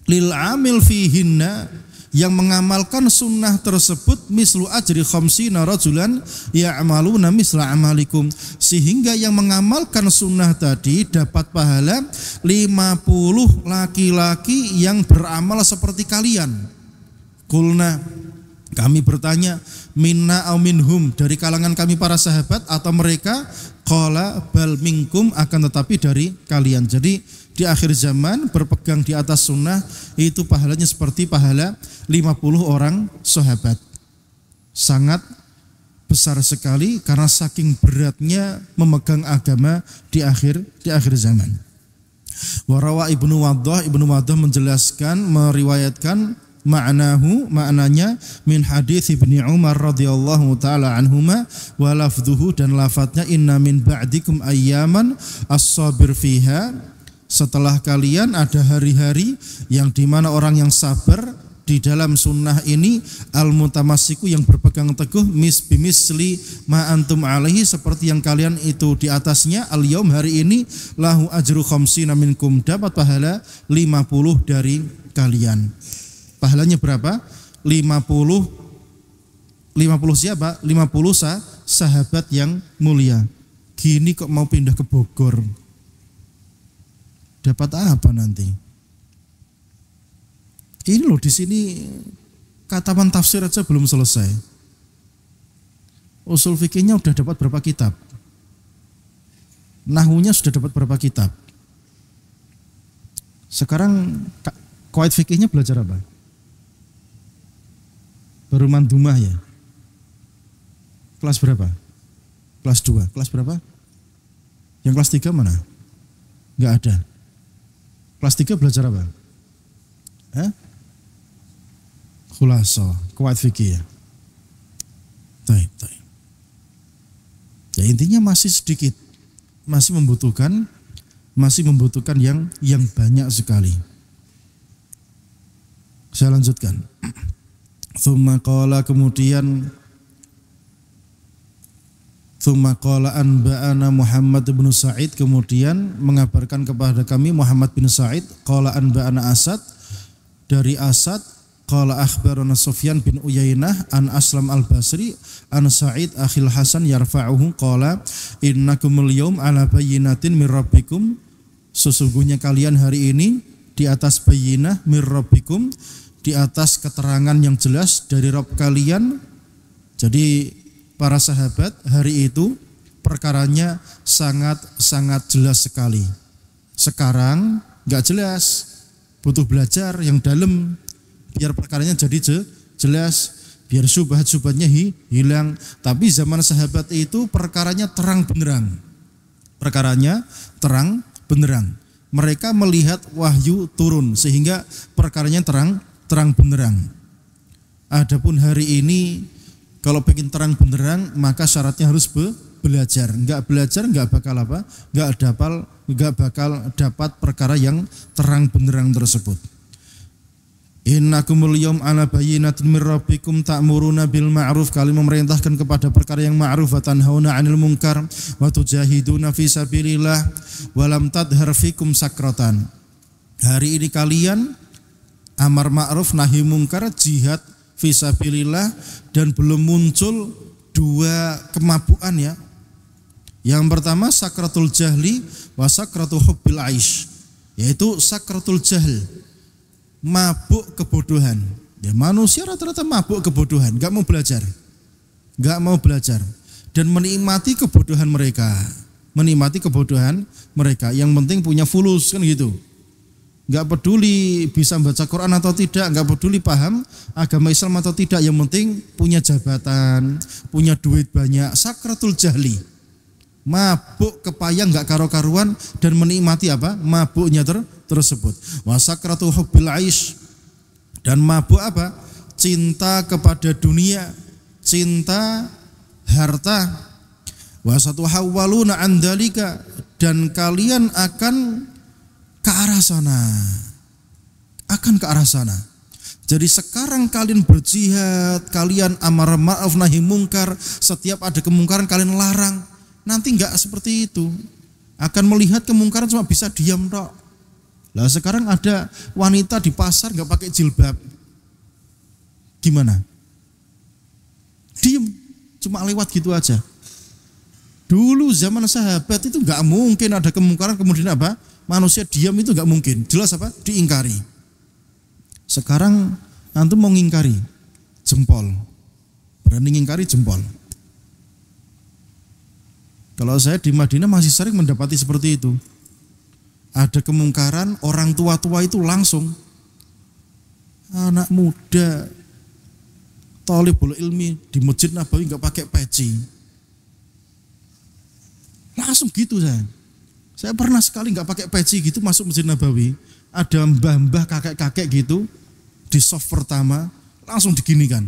Speaker 1: lil amil fihinna, yang mengamalkan sunnah tersebut mislu ajri khamsina rajulan ya'maluna misla amalikum, sehingga yang mengamalkan sunnah tadi dapat pahala 50 laki-laki yang beramal seperti kalian. Kulna, kami bertanya, minna au minhum, dari kalangan kami para sahabat atau mereka? Qala bal minkum, akan tetapi dari kalian. Jadi di akhir zaman berpegang di atas sunnah itu pahalanya seperti pahala 50 orang sahabat. Sangat besar sekali karena saking beratnya memegang agama di akhir zaman. Warawa Ibnu Waddah menjelaskan, meriwayatkan maknanya min hadits Ibnu Umar radhiyallahu taala anhuma wa lafdhuhu, dan lafadznya inna min ba'dikum ayyaman as-sabir fiha. Setelah kalian ada hari-hari yang dimana orang yang sabar di dalam sunnah ini, al-mutamasiku, yang berpegang teguh, bimisli ma antum alaihi, seperti yang kalian itu di atasnya, al-yaum, hari ini, lahu ajru khamsina minkum, dapat pahala 50 dari kalian. Pahalanya berapa? 50 siapa? 50 sahabat yang mulia. Gini kok mau pindah ke Bogor? Dapat apa nanti? Ini loh, di sini khataman tafsir aja belum selesai. Usul fikihnya udah dapat berapa kitab? Nahwunya sudah dapat berapa kitab? Sekarang qawaid fikihnya belajar apa? Baru mandumah ya? Kelas berapa? Kelas 2. Kelas berapa? Yang kelas 3 mana? Enggak ada. Kelas 3 belajar apa? Khulasa, qawaid fikih ya. Taib. Ya intinya masih sedikit. Masih membutuhkan yang banyak sekali. Saya lanjutkan. Tsumma qala anba'ana Muhammad bin Sa'id, kemudian mengabarkan kepada kami Muhammad bin Sa'id, qala anba'ana Asad, dari Asad, qala akhbarana Sufyan bin Uyainah an Aslam al-Basri an Sa'id akhil Hasan yarfa'uhu qala innakumul yawm ala bayyinatin mir rabbikum, sesungguhnya kalian hari ini di atas bayyinah mir rabbikum, di atas keterangan yang jelas dari Rabb kalian. Jadi para sahabat hari itu perkaranya sangat jelas sekali. Sekarang nggak jelas, butuh belajar yang dalam biar perkaranya jadi jelas, biar syubhat-syubhatnya hilang. Tapi zaman sahabat itu perkaranya terang benderang. Mereka melihat wahyu turun sehingga perkaranya terang benderang. Adapun hari ini kalau pengen terang benderang maka syaratnya harus belajar. Enggak belajar enggak bakal dapat perkara yang terang benderang tersebut. Innakumul yawm ala bayyinatin mir rabbikum ta'muruna bil ma'ruf, kalian memerintahkan kepada perkara yang ma'ruf wa tanhauna 'anil munkar wa tujahiduna fi sabilillah wa lam tadhhar fikum sakratan. Hari ini kalian amar ma'ruf nahi munkar, jihad fi sabilillah, dan belum muncul dua kemabukan ya. Yang pertama sakratul jahli wa sakratul hubbil aish, yaitu sakratul jahl, mabuk kebodohan. Ya, manusia rata-rata mabuk kebodohan, nggak mau belajar dan menikmati kebodohan mereka, Yang penting punya fulus kan gitu. Nggak peduli bisa baca Quran atau tidak, nggak peduli paham agama Islam atau tidak, yang penting punya jabatan, punya duit banyak. Sakratul jahli, mabuk kepayang nggak karu-karuan dan menikmati apa? Mabuknya tersebut. Wa sakratul hubbil aish, dan mabuk apa? Cinta kepada dunia, cinta harta. Wa satuhawwaluna an dzalika, dan kalian akan ke arah sana. Jadi sekarang kalian berjihad, kalian amar ma'ruf nahi mungkar, setiap ada kemungkaran kalian larang. Nanti enggak seperti itu. Akan melihat kemungkaran cuma bisa diam tok. Lah sekarang ada wanita di pasar enggak pakai jilbab. Gimana? Diam, cuma lewat gitu aja. Dulu zaman sahabat itu enggak mungkin ada kemungkaran kemudian apa? Manusia diam, itu enggak mungkin. Jelas apa? Diingkari. Sekarang antum mau ngingkari, jempol. Berani ngingkari, jempol. Kalau saya di Madinah masih sering mendapati seperti itu. Ada kemungkaran, orang tua-tua itu langsung, anak muda thalibul ilmi di Masjid Nabawi enggak pakai peci. Langsung gitu saya. Saya pernah sekali nggak pakai peci gitu masuk Masjid Nabawi, ada mbah-mbah kakek-kakek gitu di saf pertama langsung diginikan,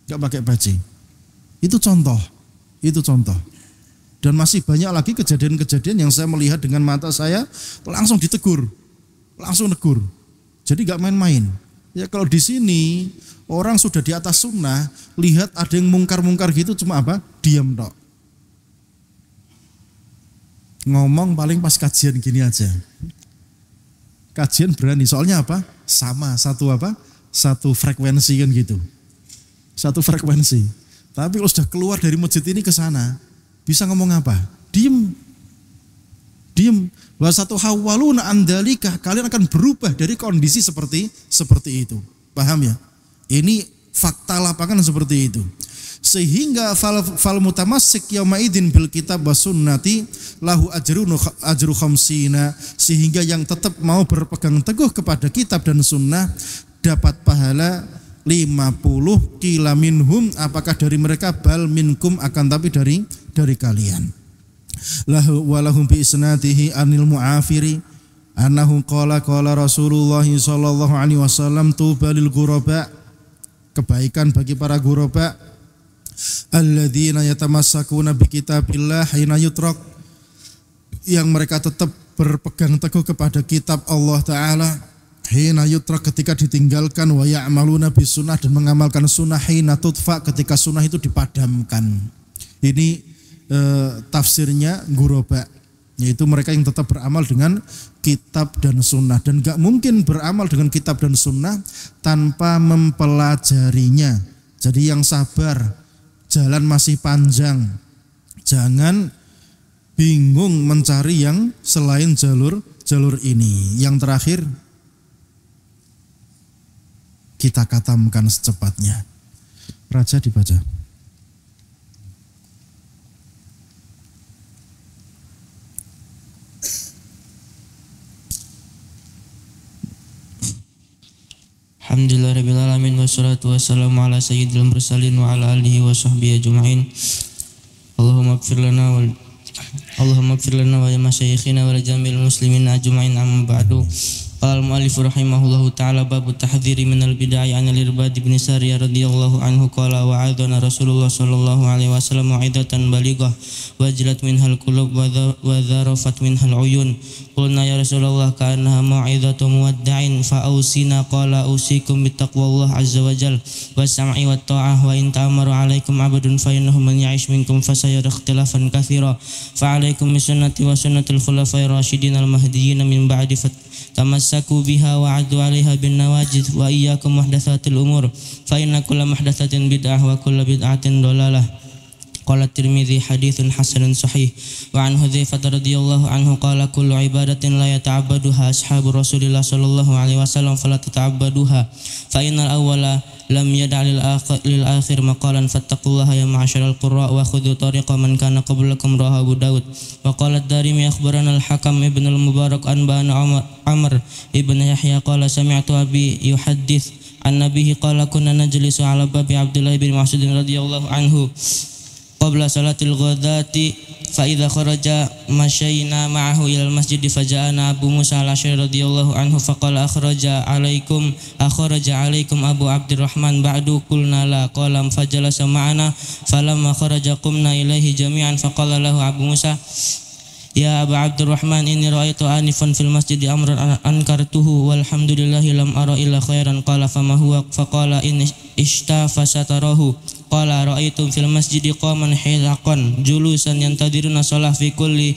Speaker 1: nggak pakai peci. Itu contoh. Dan masih banyak lagi kejadian-kejadian yang saya melihat dengan mata saya, langsung ditegur, langsung negur. Jadi nggak main-main. Ya kalau di sini orang sudah di atas sunnah, lihat ada yang mungkar-mungkar gitu cuma apa? Diam tok. Ngomong paling pas kajian gini aja. Kajian berani, soalnya apa? Sama, satu frekuensi kan gitu. Satu frekuensi. Tapi kalau sudah keluar dari masjid ini ke sana, bisa ngomong apa? Diam. Wa satuhawwaluna an dzalika, kalian akan berubah dari kondisi seperti itu. Paham ya? Ini fakta lapangan seperti itu. Sehingga fal mutamassik yauma idzin bil kitab was sunnati lahu ajru khamsina, sehingga yang tetap mau berpegang teguh kepada kitab dan sunnah dapat pahala 50 qila minhum, apakah dari mereka, bal minkum, akan tapi dari kalian. Lahu walahum bi isnatihi anil mu'afiri annahu qala Rasulullah sallallahu alaihi wasallam tuba lil ghuraba, kebaikan bagi para ghuraba alladzina yatamassakuna bi kitabillah hina yutrak, yang mereka tetap berpegang teguh kepada kitab Allah taala hina yutrak, ketika ditinggalkan, wa ya'maluna bis sunnah, dan mengamalkan sunnah hina tutfa, ketika sunnah itu dipadamkan. Ini tafsirnya ghuraba, yaitu mereka yang tetap beramal dengan kitab dan sunnah, dan gak mungkin beramal dengan kitab dan sunnah tanpa mempelajarinya. Jadi yang sabar, jalan masih panjang, jangan bingung mencari yang selain jalur ini. Yang terakhir kita katamkan secepatnya. Raja dibaca.
Speaker 2: Alhamdulillahirabbil alamin wassalatu wassalamu ala sayyidil mursalin wa ala alihi wa sahbihi ajma'in. Allahumma ighfir lana wa li masyayikhina wa li jami'il muslimin ajma'in, amma ba'du. Qala al-mu'allif rahimahullahu ta'ala babu tahdhiri minal bid'ah an al-Irbad bin Sariyah radhiyallahu anhu qala wa'adana Rasulullah sallallahu alaihi wasallam mau'izatan balighah wajilat minhal qulub wa dharafat minhal uyun. Qulna ya Rasulullah ka'annaha mau'izatu muwadda'in fa'ausina, qala usikum bittaqwallah azza wa jal was-sam'i wat ta'ah wa in ta'amaru 'alaikum 'abdun fa innahu man ya'ish minkum fasayara ikhtilafan katsira fa 'alaikum bi sunnati wa sunnatil khulafa'ir rasyidin al-mahdiyyin min ba'di
Speaker 3: tamassaku biha wa 'addu 'alaiha bin nawajid wa iyyakum muhdatsatil umur fa inna kulla muhdatsatin bid'ah wa kulla bid'atin dhalalah. Qala Tirmidzi haditsun hasanun sahih. Wa an Hudzaifah radhiyallahu anhu qala kullu ibadatin la yata'abbaduha ashabu Rasulillah sallallahu alaihi wasallam fala tata'abbaduha fa innal awwala lam yada' lil akhir maqalan fattaqullaha ya ma'asyaral qurra wa khudhu tariqa man kana qablakum rawahu Abu Daud. Wa qala ad-Darimi akhbarana al-Hakam ibn al-Mubarak an ba'ana Amr ibn Yahya qala sami'tu abi yuhaddits an nabihi qala kunna najlisu ala babi Abdullah bin Mas'ud radhiyallahu anhu qabla salatil ghadati fa idza kharaja masyayna ma'ahu ila al-masjid faja'ana Abu Musa al-Asy'ari radhiyallahu anhu faqala akhraja alaikum Abu Abdurrahman ba'du qulna la qala fajalasa ma'ana falamma kharaja qumna ilaihi jami'an faqala lahu Abu Musa ya Aba Abdurrahman inni ra'aitu anifan fil masjid amran ankartuhu walhamdulillahi lam ara illa khairan qala fama huwa faqala in ishtafa satarahu qala ra'aitu fil masjid qaman hilaqan julusan yantadiruna shalah fi kulli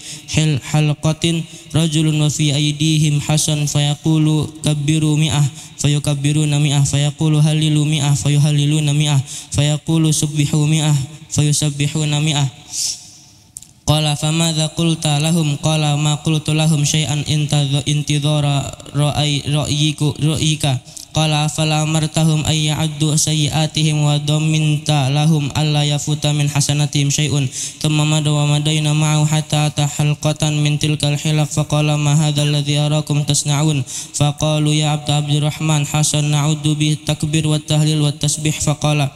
Speaker 3: halqatin rajulun wa fi aydihim hasan fayaqulu kabbiru mi'ah fayukabbiruna mi'ah fayaqulu halilu mi'ah fayuhalliluna mi'ah fayaqulu subbihu mi'ah fayusabbihuna mi'ah. Qala famadza qulta lahum qala ma qultu lahum syai'an intidhara ra'yika qala afala amartahum ay ya'uddu sayyi'atihim wa dhaminta lahum alla yafuta min hasanatihim syai'un thumma madayna ma'ahu hatta tahalqatan min tilkal hilaq faqala ma hadzal ladzi arakum tasna'un faqalu ya Abdurrahman hasan na'uddu bi takbir wa tahlil wa tasbih faqala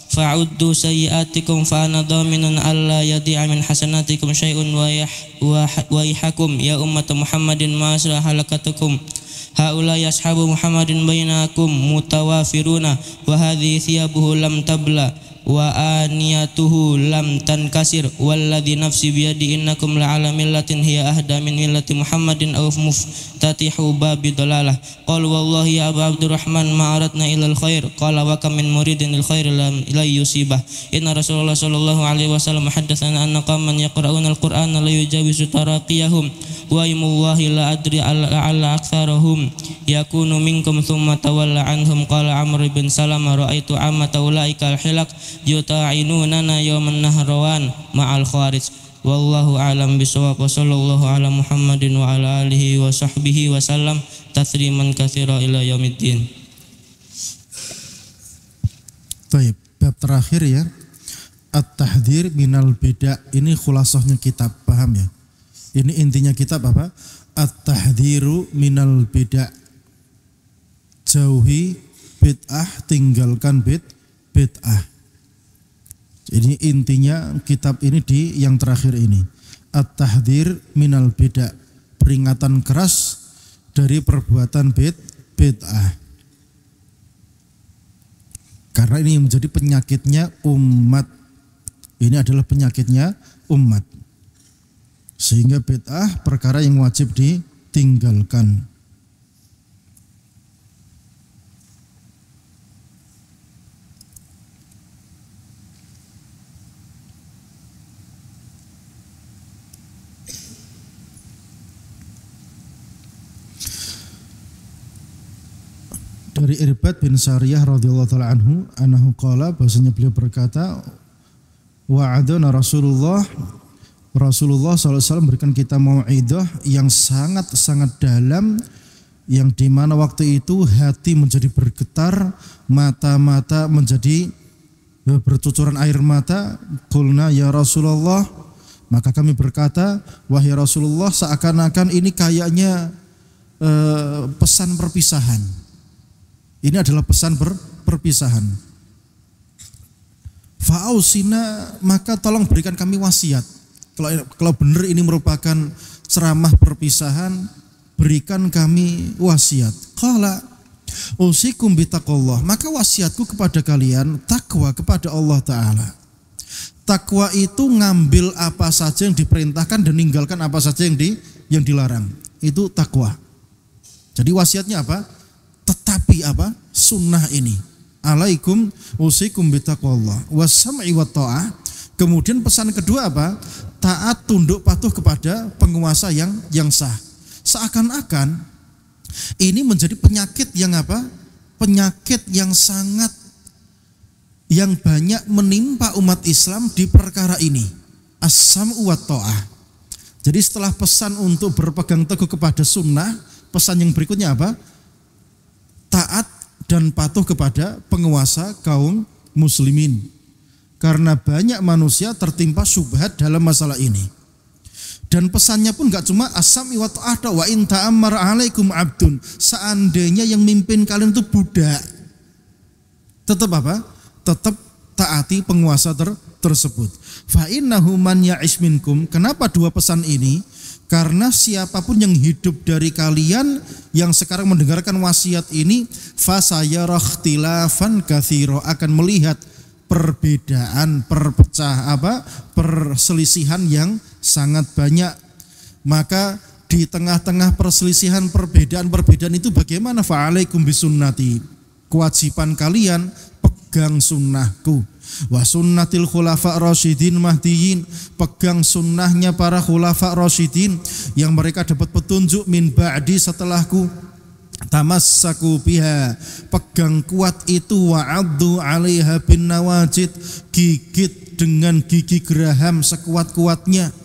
Speaker 3: fa'uddu sayyi'atikum fa ana dhaminun alla yadi'a min hasanatikum syai'un wa yahkum ya ummat Muhammadin ma halakatukum haula yashabu Muhammadin bainakum mutawafiruna wa hadhihi thiyabuhu lam tabla wa aniyatuhu lam tankasir walladhi nafsi biyadi innakum la'ala millatin hiya ahda min millati Muhammadin aw muftatihu babi dalalah qala wallahi ya Abu Abdurrahman ma aradna ilal khair qala wa kam min muridin lil khair la yusibah inna Rasulullah sallallahu alaihi wasallam haddatsana anna qaman yaqra'una al-Qur'ana la yujawizu taraqiyahum wa imullahi la adri alla aktsarahum yakunu minkum thumma tawalla anhum qala Amr bin Salamah ra'aitu amma taulaika al-hilaq yuta'inunana yawman nahrawan ma'al kharij wallahu a'lam bishawab wa sallallahu ala Muhammadin wa ala alihi wa sahbihi wa sallam tatsliman katsira ila yaumiddin.
Speaker 1: Baik, bab terakhir ya, at-tahdhir minal bid'ah. Ini khulasahnya kitab, paham ya? Ini intinya kitab apa? At-tahdhiru minal bid'ah. Jauhi bid'ah, tinggalkan bid'ah. Ini intinya kitab ini di yang terakhir ini. At-tahdhir minal bid'ah. Peringatan keras dari perbuatan bid'ah. Karena ini menjadi penyakitnya umat. Ini adalah penyakitnya umat. Sehingga bid'ah perkara yang wajib ditinggalkan. Dari Irbad bin Sariyah radhiyallahu taala anhu qala, bahasanya beliau berkata, wa'adana Rasulullah SAW memberikan kita mau'idah yang sangat-sangat dalam, yang dimana waktu itu hati menjadi bergetar, mata-mata menjadi bercucuran air mata. Qulna ya Rasulullah, maka kami berkata, wahai Rasulullah, seakan-akan ini kayaknya pesan perpisahan. Ini adalah pesan perpisahan. Fa'ausina, maka tolong berikan kami wasiat. Kalau benar ini merupakan ceramah perpisahan, berikan kami wasiat. Qala usikum bitaqwallah, maka wasiatku kepada kalian takwa kepada Allah Ta'ala. Takwa itu ngambil apa saja yang diperintahkan dan meninggalkan apa saja yang dilarang. Itu takwa. Jadi wasiatnya apa? Tetapi apa? Sunnah ini. Alaikum usikum bitaqwallah was-sam'i wat ta'ah. Kemudian pesan kedua apa? Taat, tunduk patuh kepada penguasa yang sah. Seakan-akan Ini menjadi penyakit yang apa? Penyakit yang banyak menimpa umat Islam di perkara ini. As-sam'u wa ta'ah. Jadi setelah pesan untuk berpegang teguh kepada sunnah, pesan yang berikutnya apa? Taat dan patuh kepada penguasa kaum muslimin. Karena banyak manusia tertimpa syubhat dalam masalah ini. Dan pesannya pun gak cuma as-sam'i wa ta'ah, wa in ta'ammara 'alaikum 'abdun. Seandainya yang mimpin kalian itu budak, tetap apa? Tetap taati penguasa tersebut. Fa innahu man ya'ish minkum. Kenapa dua pesan ini? Karena siapapun yang hidup dari kalian yang sekarang mendengarkan wasiat ini, fasayara ikhtilafan katsira, akan melihat perbedaan, perselisihan yang sangat banyak. Maka di tengah-tengah perselisihan, perbedaan itu bagaimana? Fa'alaikum bisunnati. Kewajiban kalian pegang sunnahku. Wa sunnatil khulafa rasyidin mahdiyin, pegang sunnahnya para khulafa rasyidin yang mereka dapat petunjuk min ba'di setelahku. Tamassaku biha, pegang kuat itu, wa'addu 'alaiha bin nawajid, gigit dengan gigi geraham sekuat-kuatnya.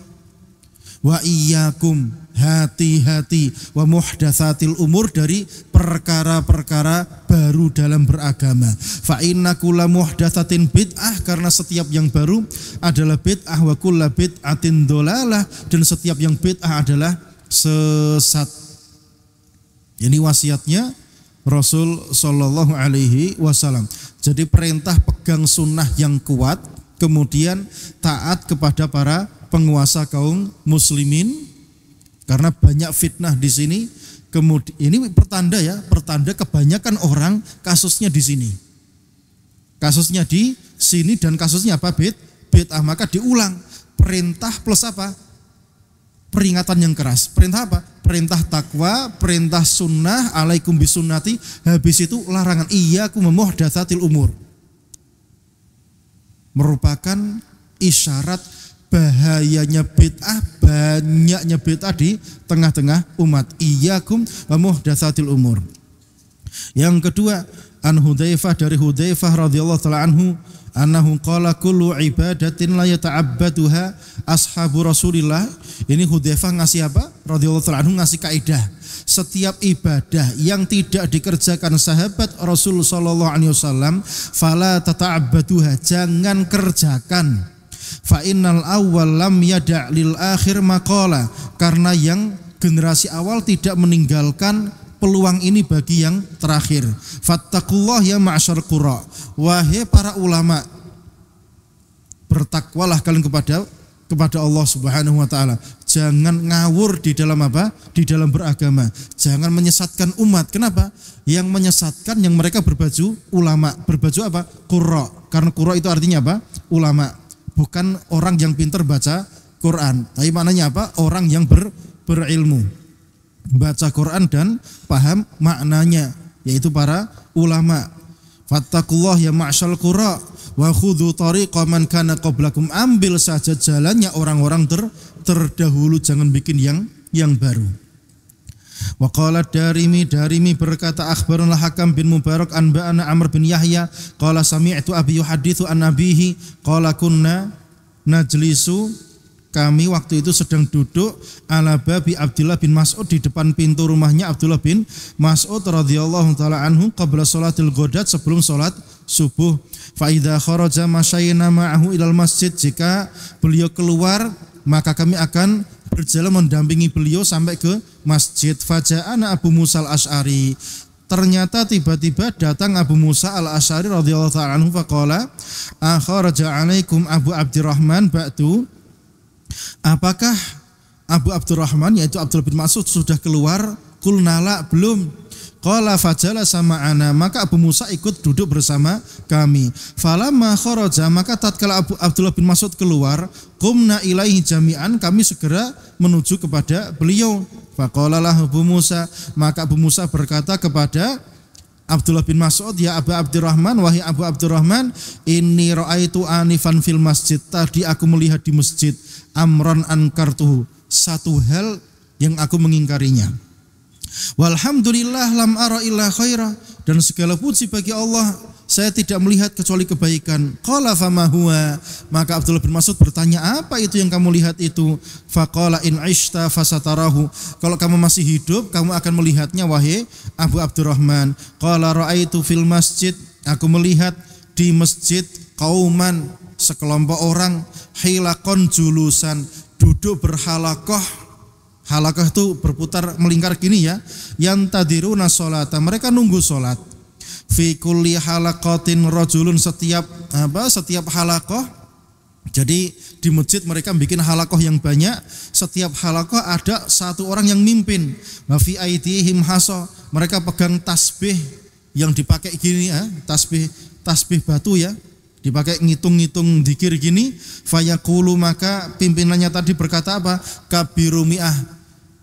Speaker 1: Wa iyyakum, hati-hati, wa muhdatsatil umur, dari perkara-perkara baru dalam beragama. Fa inna kulla muhdatsatin bid'ah, karena setiap yang baru adalah bid'ah, wa kulla bid'atin dolalah, dan setiap yang bid'ah adalah sesat. Ini wasiatnya Rasul sallallahu alaihi wasallam. Jadi perintah pegang sunnah yang kuat, kemudian taat kepada para penguasa kaum muslimin, karena banyak fitnah di sini. Kemudian ini pertanda kebanyakan orang kasusnya di sini. Kasusnya di sini dan kasusnya apa? Bid'ah. Maka diulang perintah plus apa? Peringatan yang keras. Perintah apa? Perintah takwa, perintah sunnah, alaikum bisunnati. Habis itu larangan, iyyakum muhdatsatil umur. Merupakan isyarat bahayanya bid'ah, banyaknya bid'ah di tengah-tengah umat. Iyyakum wa muhdatsatil umur. Yang kedua, an Hudzaifah, dari Hudzaifah radhiyallahu taala anhu, annahu qala kullu ibadatin la yata'abbaduha ashabu Rasulillah. Ini Hudzaifah ngasih apa? Radhiyallahu taala anhu ngasih kaidah. Setiap ibadah yang tidak dikerjakan sahabat Rasul sallallahu alaihi wasallam, fala tata'abbaduha, jangan kerjakan. Fa innal awwal lam yada' lil akhir maqala, karena yang generasi awal tidak meninggalkan peluang ini bagi yang terakhir. Fattaqullah ya ma'syar qura, wahai para ulama, bertakwalah kalian kepada Allah Subhanahu wa taala. Jangan ngawur di dalam apa? Di dalam beragama. Jangan menyesatkan umat. Kenapa? Yang menyesatkan yang mereka berbaju ulama. Berbaju apa? Qurra. Karena qurra itu artinya apa? Ulama. Bukan orang yang pintar baca Quran, tapi maknanya apa? Orang yang berilmu, baca Quran dan paham maknanya, yaitu para ulama. Fattaqullah ya ma'syal qura wa khudhu tariqa man kana qablakum, ambil saja jalannya orang-orang terdahulu, jangan bikin yang baru. Wa qala Darimi berkata, akhbarana Hakam bin Mubarak anba'ana Amr bin Yahya qala sami'tu abi yuhaditsu an nabihi qala kunna najlisu, kami waktu itu sedang duduk ala babi Abdullah bin Mas'ud, di depan pintu rumahnya Abdullah bin Mas'ud radhiyallahu taala anhu, qabla salatil ghadat, sebelum salat subuh. Fa idza kharaja masyayna ma'ahu ilal masjid, jika beliau keluar maka kami akan berjalan mendampingi beliau sampai ke masjid. Faja'ana Abu Musa al-Asy'ari, ternyata tiba-tiba datang Abu Musa al-Asy'ari radhiyallahu ta'ala anhu, faqala akharaja 'alaikum Abu Abdurrahman ba'du, apakah Abu Abdurrahman, yaitu Abdullah bin Mas'ud, sudah keluar? Qulna la, belum. Qala fajala sama ana, maka Abu Musa ikut duduk bersama kami. Falamma kharaja, maka tatkala Abdullah bin Mas'ud keluar, qumna ilaihi jami'an, kami segera menuju kepada beliau. Faqala lahu Abu Musa, maka Abu Musa berkata kepada Abdullah bin Mas'ud, ya Abu Abdurrahman, wahai Abu Abdurrahman, inni ra'aitu anifan fil masjid, tadi aku melihat di masjid, amran ankartuhu, satu hal yang aku mengingkarinya. Walhamdulillah lam ara illa khaira, dan segala puji bagi Allah, saya tidak melihat kecuali kebaikan. Qala fama huwa, maka Abdullah bin Mas'ud bertanya, apa itu yang kamu lihat itu? Faqala in ishta fasatarahu, kalau kamu masih hidup kamu akan melihatnya wahai Abu Abdurrahman. Qala ra'aitu fil masjid, aku melihat di masjid qauman, sekelompok orang, hilaqon julusan, duduk berhalakoh. Halakah itu berputar melingkar gini ya. Yantadiruna sholata, mereka nunggu sholat. Fi kulli halaqatin rajulun, setiap halakoh. Jadi di masjid mereka bikin halakoh yang banyak. Setiap halakoh ada satu orang yang mimpin. Wa fi aidihim hasa, mereka pegang tasbih yang dipakai gini ya, tasbih batu ya, dipakai ngitung-ngitung dzikir gini. Fayaqulu, maka pimpinannya tadi berkata apa? Kabiru mi'ah,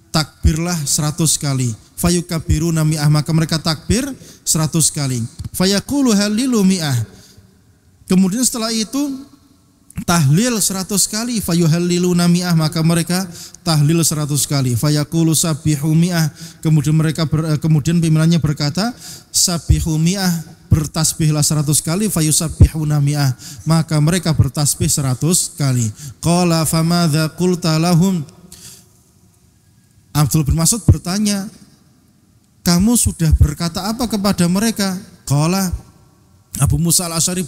Speaker 1: takbirlah 100 kali. Fayukabiruna mi'ah, maka mereka takbir 100 kali. Fayaqulu halilu mi'ah, kemudian setelah itu tahlil 100 kali. Fayuhalliluna mi'ah, maka mereka tahlil 100 kali. Fayaqulu sabbihu mi'ah, kemudian pimpinannya berkata sabbihu mi'ah, bertasbihlah 100 kali. Fayusabbihuna mi'ah, maka mereka bertasbih 100 kali. Qala famadza qulta lahum, Abdullah bin Mas'ud bertanya, kamu sudah berkata apa kepada mereka? Qala, Abu Musa al-Asy'ari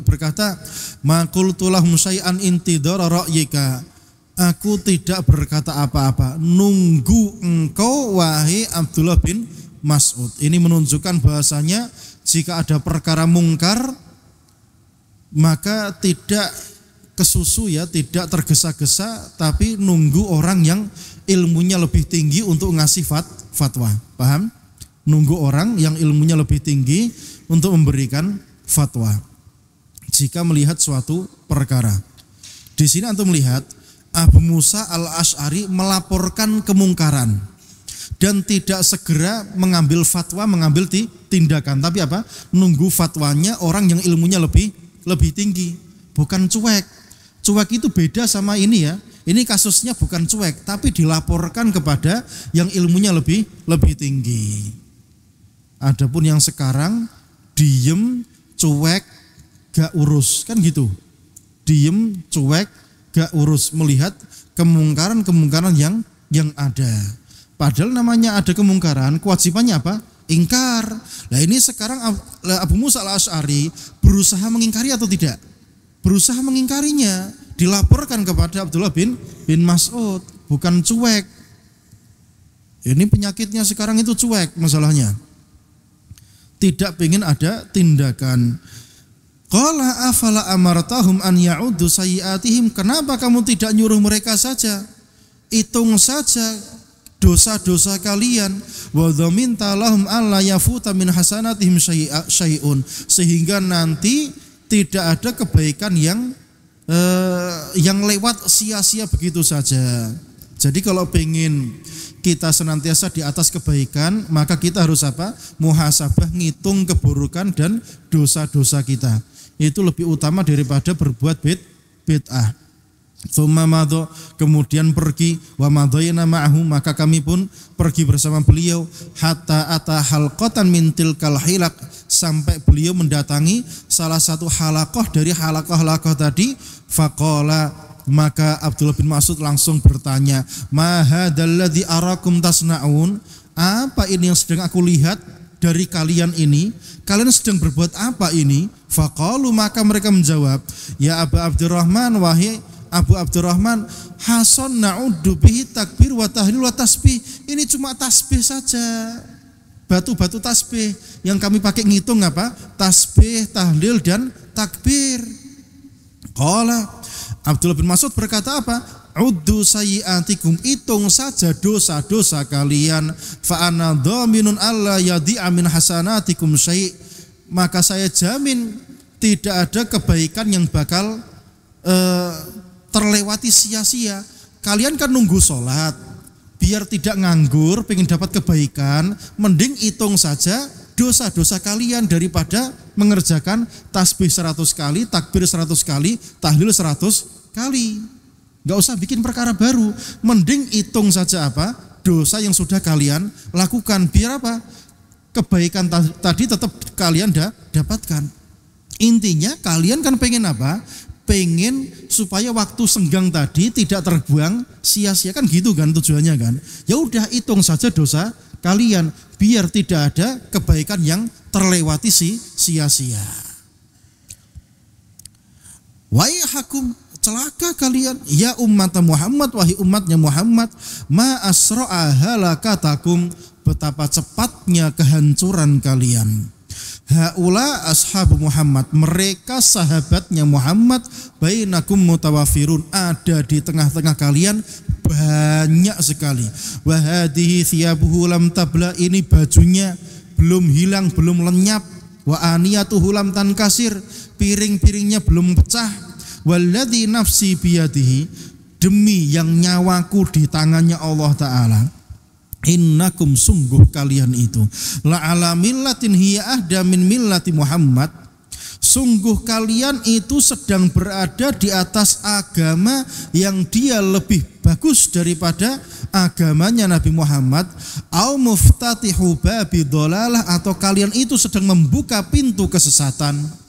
Speaker 1: berkata, ma qultu lahum syai'an intidara ra'yika, aku tidak berkata apa-apa, nunggu engkau wahai Abdullah bin Mas'ud. Ini menunjukkan bahasanya jika ada perkara mungkar maka tidak kesusu ya, tidak tergesa-gesa, tapi nunggu orang yang ilmunya lebih tinggi untuk ngasih fatwa. Paham? Nunggu orang yang ilmunya lebih tinggi untuk memberikan fatwa jika melihat suatu perkara. Di sini antum melihat Abu Musa al-Asy'ari melaporkan kemungkaran dan tidak segera mengambil fatwa, mengambil tindakan, tapi apa? Nunggu fatwanya orang yang ilmunya lebih tinggi, bukan cuek. Cuek itu beda sama ini ya. Ini kasusnya bukan cuek, tapi dilaporkan kepada yang ilmunya lebih tinggi. Adapun yang sekarang diem, cuek, gak urus, kan gitu. Diem, cuek, gak urus, melihat kemungkaran yang ada. Padahal namanya ada kemungkaran, kewajibannya apa? Ingkar. Nah ini sekarang Abu Musa al-Asy'ari berusaha mengingkari atau tidak? Berusaha mengingkarinya, dilaporkan kepada Abdullah bin Mas'ud, bukan cuek. Ini penyakitnya sekarang itu cuek masalahnya. Tidak ingin ada tindakan. Qala afala amartahum an ya'uddu sayyi'atihim, kenapa kamu tidak nyuruh mereka saja? Hitung saja dosa-dosa kalian, wa dhaminta lahum alla yafuta min hasanatihim syai'un, sehingga nanti tidak ada kebaikan yang lewat sia-sia begitu saja. Jadi kalau pengen kita senantiasa di atas kebaikan, maka kita harus apa? Muhasabah, ngitung keburukan dan dosa-dosa kita. Itu lebih utama daripada berbuat bid'ah. Tsumma madha, kemudian pergi, wa madhayna ma'ahu, maka kami pun pergi bersama beliau, hatta ata halqatan min tilkal hilaq, sampai beliau mendatangi salah satu halaqah dari halaqah tadi. Faqala, maka Abdullah bin Mas'ud langsung bertanya, ma hadzal ladzi arakum tasna'un, apa ini yang sedang aku lihat dari kalian ini? Kalian sedang berbuat apa ini? Faqalu, maka mereka menjawab, ya Abu Abdurrahman, wahai Abu Abdurrahman, hasan na'uddu bihi takbir wa tahlil wa tasbih. Ini cuma tasbih saja, batu-batu tasbih yang kami pakai ngitung apa? Tasbih, tahlil dan takbir. Qala, Abdullah bin Mas'ud berkata apa? Uddu sayyi'atikum, hitung saja dosa-dosa kalian. Fa ana dhaminun alla yadi'a min hasanatikum syai', maka saya jamin tidak ada kebaikan yang bakal terlewati sia-sia. Kalian kan nunggu sholat, biar tidak nganggur, pengen dapat kebaikan, mending hitung saja dosa-dosa kalian daripada mengerjakan tasbih 100 kali, takbir 100 kali, tahlil 100 kali. Gak usah bikin perkara baru, mending hitung saja apa? dosa yang sudah kalian lakukan. Biar apa? Kebaikan tadi tetap kalian dapatkan. Intinya kalian kan pengen apa? Pengen supaya waktu senggang tadi tidak terbuang sia-sia, kan gitu kan tujuannya kan. Ya udah, hitung saja dosa kalian biar tidak ada kebaikan yang terlewati sia-sia. Waihakum, celaka kalian ya umat Muhammad, wahai umatnya Muhammad, ma asra'a halakatakum, betapa cepatnya kehancuran kalian. Haula ashabu Muhammad, mereka sahabatnya Muhammad, bainakum mutawafirun, ada di tengah-tengah kalian banyak sekali. Wa hadhihi thiyabuhu lam tabla, ini bajunya belum hilang, belum lenyap. Wa aniyatuhu lam tankasir, piring-piringnya belum pecah. Walladzi nafsi biyadihi, demi yang nyawaku di tangannya Allah Ta'ala, innakum, sungguh kalian itu, la'ala millatin hiya ahda min millati Muhammad, sungguh kalian itu sedang berada di atas agama yang dia lebih bagus daripada agamanya Nabi Muhammad. Au muftatihu babi dhalalah, atau kalian itu sedang membuka pintu kesesatan.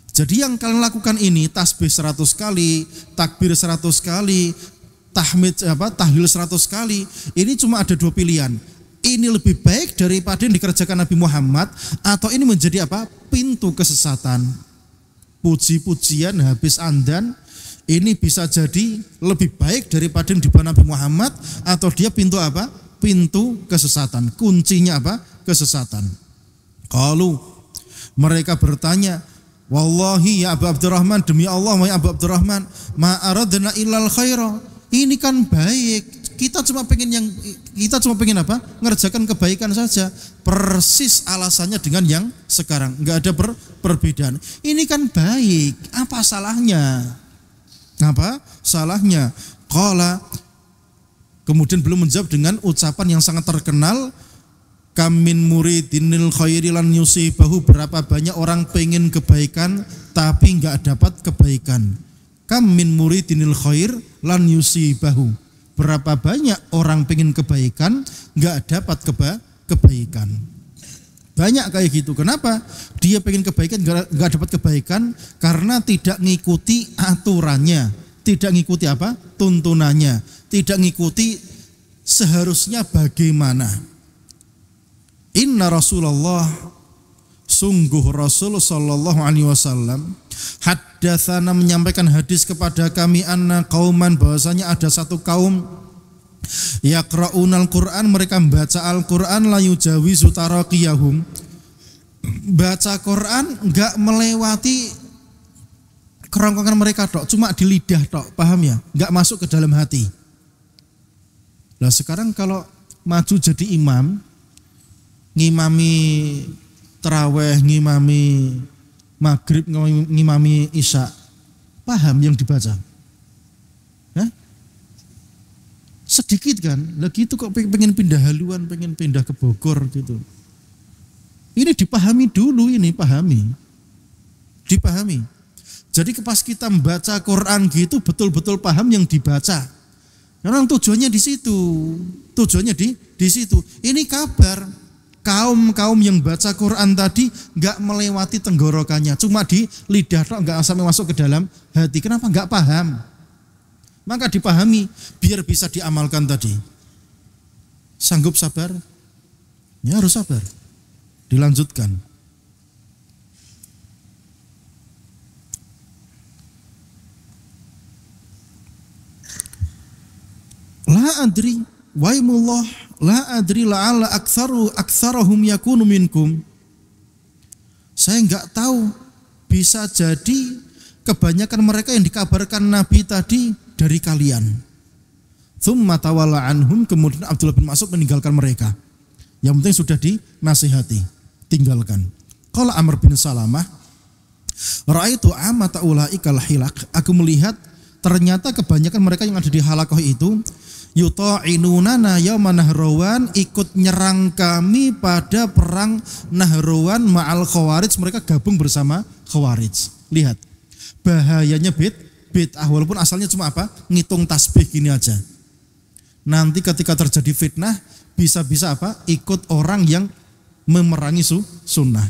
Speaker 1: Jadi yang kalian lakukan ini, tasbih 100 kali, takbir 100 kali, tahlil 100 kali, ini cuma ada dua pilihan. Ini lebih baik daripada yang dikerjakan Nabi Muhammad, atau ini menjadi apa? Pintu kesesatan. Puji-pujian habis andan, ini bisa jadi lebih baik daripada yang dibuat Nabi Muhammad, atau dia pintu apa? Pintu kesesatan. Kuncinya apa? Kesesatan. Qalu, mereka bertanya, wallahi ya Abu Abdurrahman, demi Allah wahai Abu Abdurrahman, ma aradna illal khaira, ini kan baik, kita cuma pengen apa? Ngerjakan kebaikan saja. Persis alasannya dengan yang sekarang, nggak ada perbedaan. Ini kan baik, apa salahnya? Apa salahnya? Qala, kemudian belum menjawab dengan ucapan yang sangat terkenal, kamin muridinil khairi lan yusibahu, berapa banyak orang pengen kebaikan tapi nggak dapat kebaikan. Kamin muridinil khair lan yusibahu, berapa banyak orang pengen kebaikan nggak dapat kebaikan. Banyak kayak gitu. Kenapa? Dia pengen kebaikan nggak dapat kebaikan karena tidak ngikuti aturannya, tidak ngikuti apa? Tuntunannya, tidak ngikuti seharusnya bagaimana. Inna Rasulullah, sungguh Rasul sallallahu alaihi wasallam, haddatsana, menyampaikan hadis kepada kami, anna qauman, bahwasanya ada satu kaum, yaqra'unal Qur'an, mereka membaca Al-Qur'an, la yujawizu taraqiyahum, baca Quran enggak melewati kerongkongan mereka tok, cuma di lidah tok, paham ya? Enggak masuk ke dalam hati. Nah sekarang kalau maju jadi imam, ngimami taraweh, ngimami maghrib, ngimami isya, paham yang dibaca? Sedikit kan? Lagi itu kok pengen pindah haluan, pengen pindah ke Bogor gitu. Ini dipahami dulu, ini dipahami. Jadi pas kita membaca Quran gitu, betul-betul paham yang dibaca. Memang tujuannya di situ, di situ. Ini kabar kaum yang baca Quran tadi nggak melewati tenggorokannya, cuma di lidah tok, nggak sampai masuk ke dalam hati. Kenapa? Nggak paham. Maka dipahami biar bisa diamalkan tadi. Sanggup sabar? Ya harus sabar. Dilanjutkan. La adri waimullah, la adri la'alla aktsarahum yakunu minkum. Saya enggak tahu, bisa jadi kebanyakan mereka yang dikabarkan Nabi tadi dari kalian. Tsumma tawalla anhum, kemudian Abdullah bin Mas'ud meninggalkan mereka. Yang penting sudah dinasihati, tinggalkan. Qala Amr bin Salamah, ra'aitu amata ulaikal hilaq, aku melihat ternyata kebanyakan mereka yang ada di halaqah itu yuta'inunana yauma Nahrawan, ikut nyerang kami pada perang Nahrawan ma'al Khawarij, mereka gabung bersama Khawarij. Lihat bahayanya bid'ah, walaupun asalnya cuma apa? Ngitung tasbih gini aja. nanti ketika terjadi fitnah bisa-bisa apa? Ikut orang yang memerangi sunnah.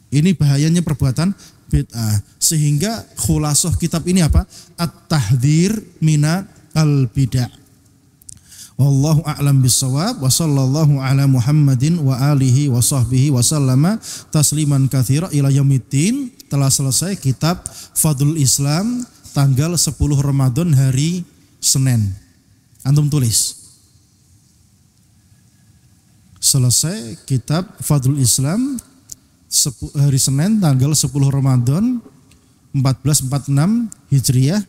Speaker 1: Ini bahayanya perbuatan bid'ah. Sehingga khulasoh kitab ini apa? At-tahdhir mina al-bid'ah. Wallahu a'lam bissawab wa sallallahu ala Muhammadin wa alihi wa sahbihi wa sallama tasliman katsira ila yaumiddin. Telah selesai kitab Fadlul Islam tanggal 10 Ramadan hari Senin. Antum tulis. Selesai kitab Fadlul Islam hari Senin tanggal 10 Ramadan 1446 Hijriah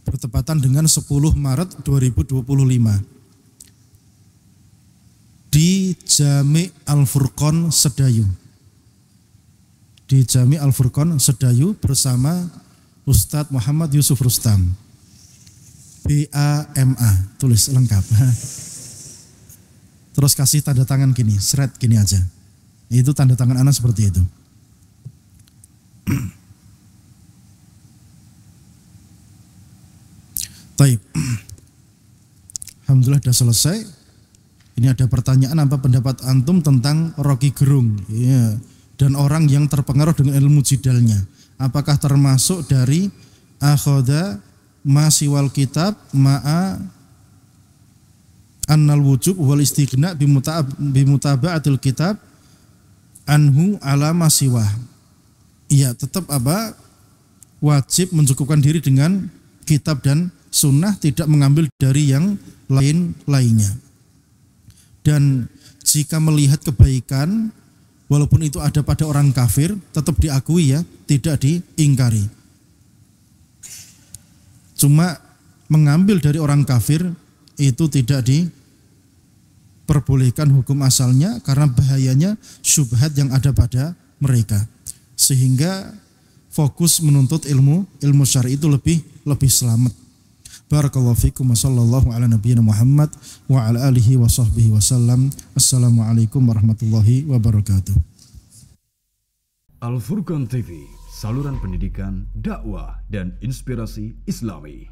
Speaker 1: bertepatan dengan 10 Maret 2025 di Jami' Al-Furqan Sedayu. Di Jami' Al-Furqan Sedayu bersama Ustadz Muhammad Yusuf Rustam. BAMA, tulis lengkap. Terus kasih tanda tangan gini, seret gini aja. Itu tanda tangan anak seperti itu. Baik. Alhamdulillah sudah selesai. Ini ada pertanyaan, apa pendapat antum tentang Rocky Gerung ya, dan orang yang terpengaruh dengan ilmu jidalnya. Apakah termasuk dari akhoda masiwal kitab ma'a annal wujub wal istighna bimutaba'atil kitab anhu ala masiwah. Iya, tetap apa? Wajib mencukupkan diri dengan kitab dan sunnah, tidak mengambil dari yang lainnya. Dan jika melihat kebaikan, walaupun itu ada pada orang kafir, tetap diakui ya, tidak diingkari. Cuma mengambil dari orang kafir itu tidak diperbolehkan hukum asalnya karena bahayanya syubhat yang ada pada mereka. Sehingga fokus menuntut ilmu syar'i itu lebih selamat. Barakallahu fikum wa sallallahu ala nabiyyina Muhammad wa ala alihi wa sahbihi wa sallam. Assalamualaikum warahmatullahi wabarakatuh.
Speaker 4: Al Furqan TV, saluran pendidikan, dakwah dan inspirasi Islami.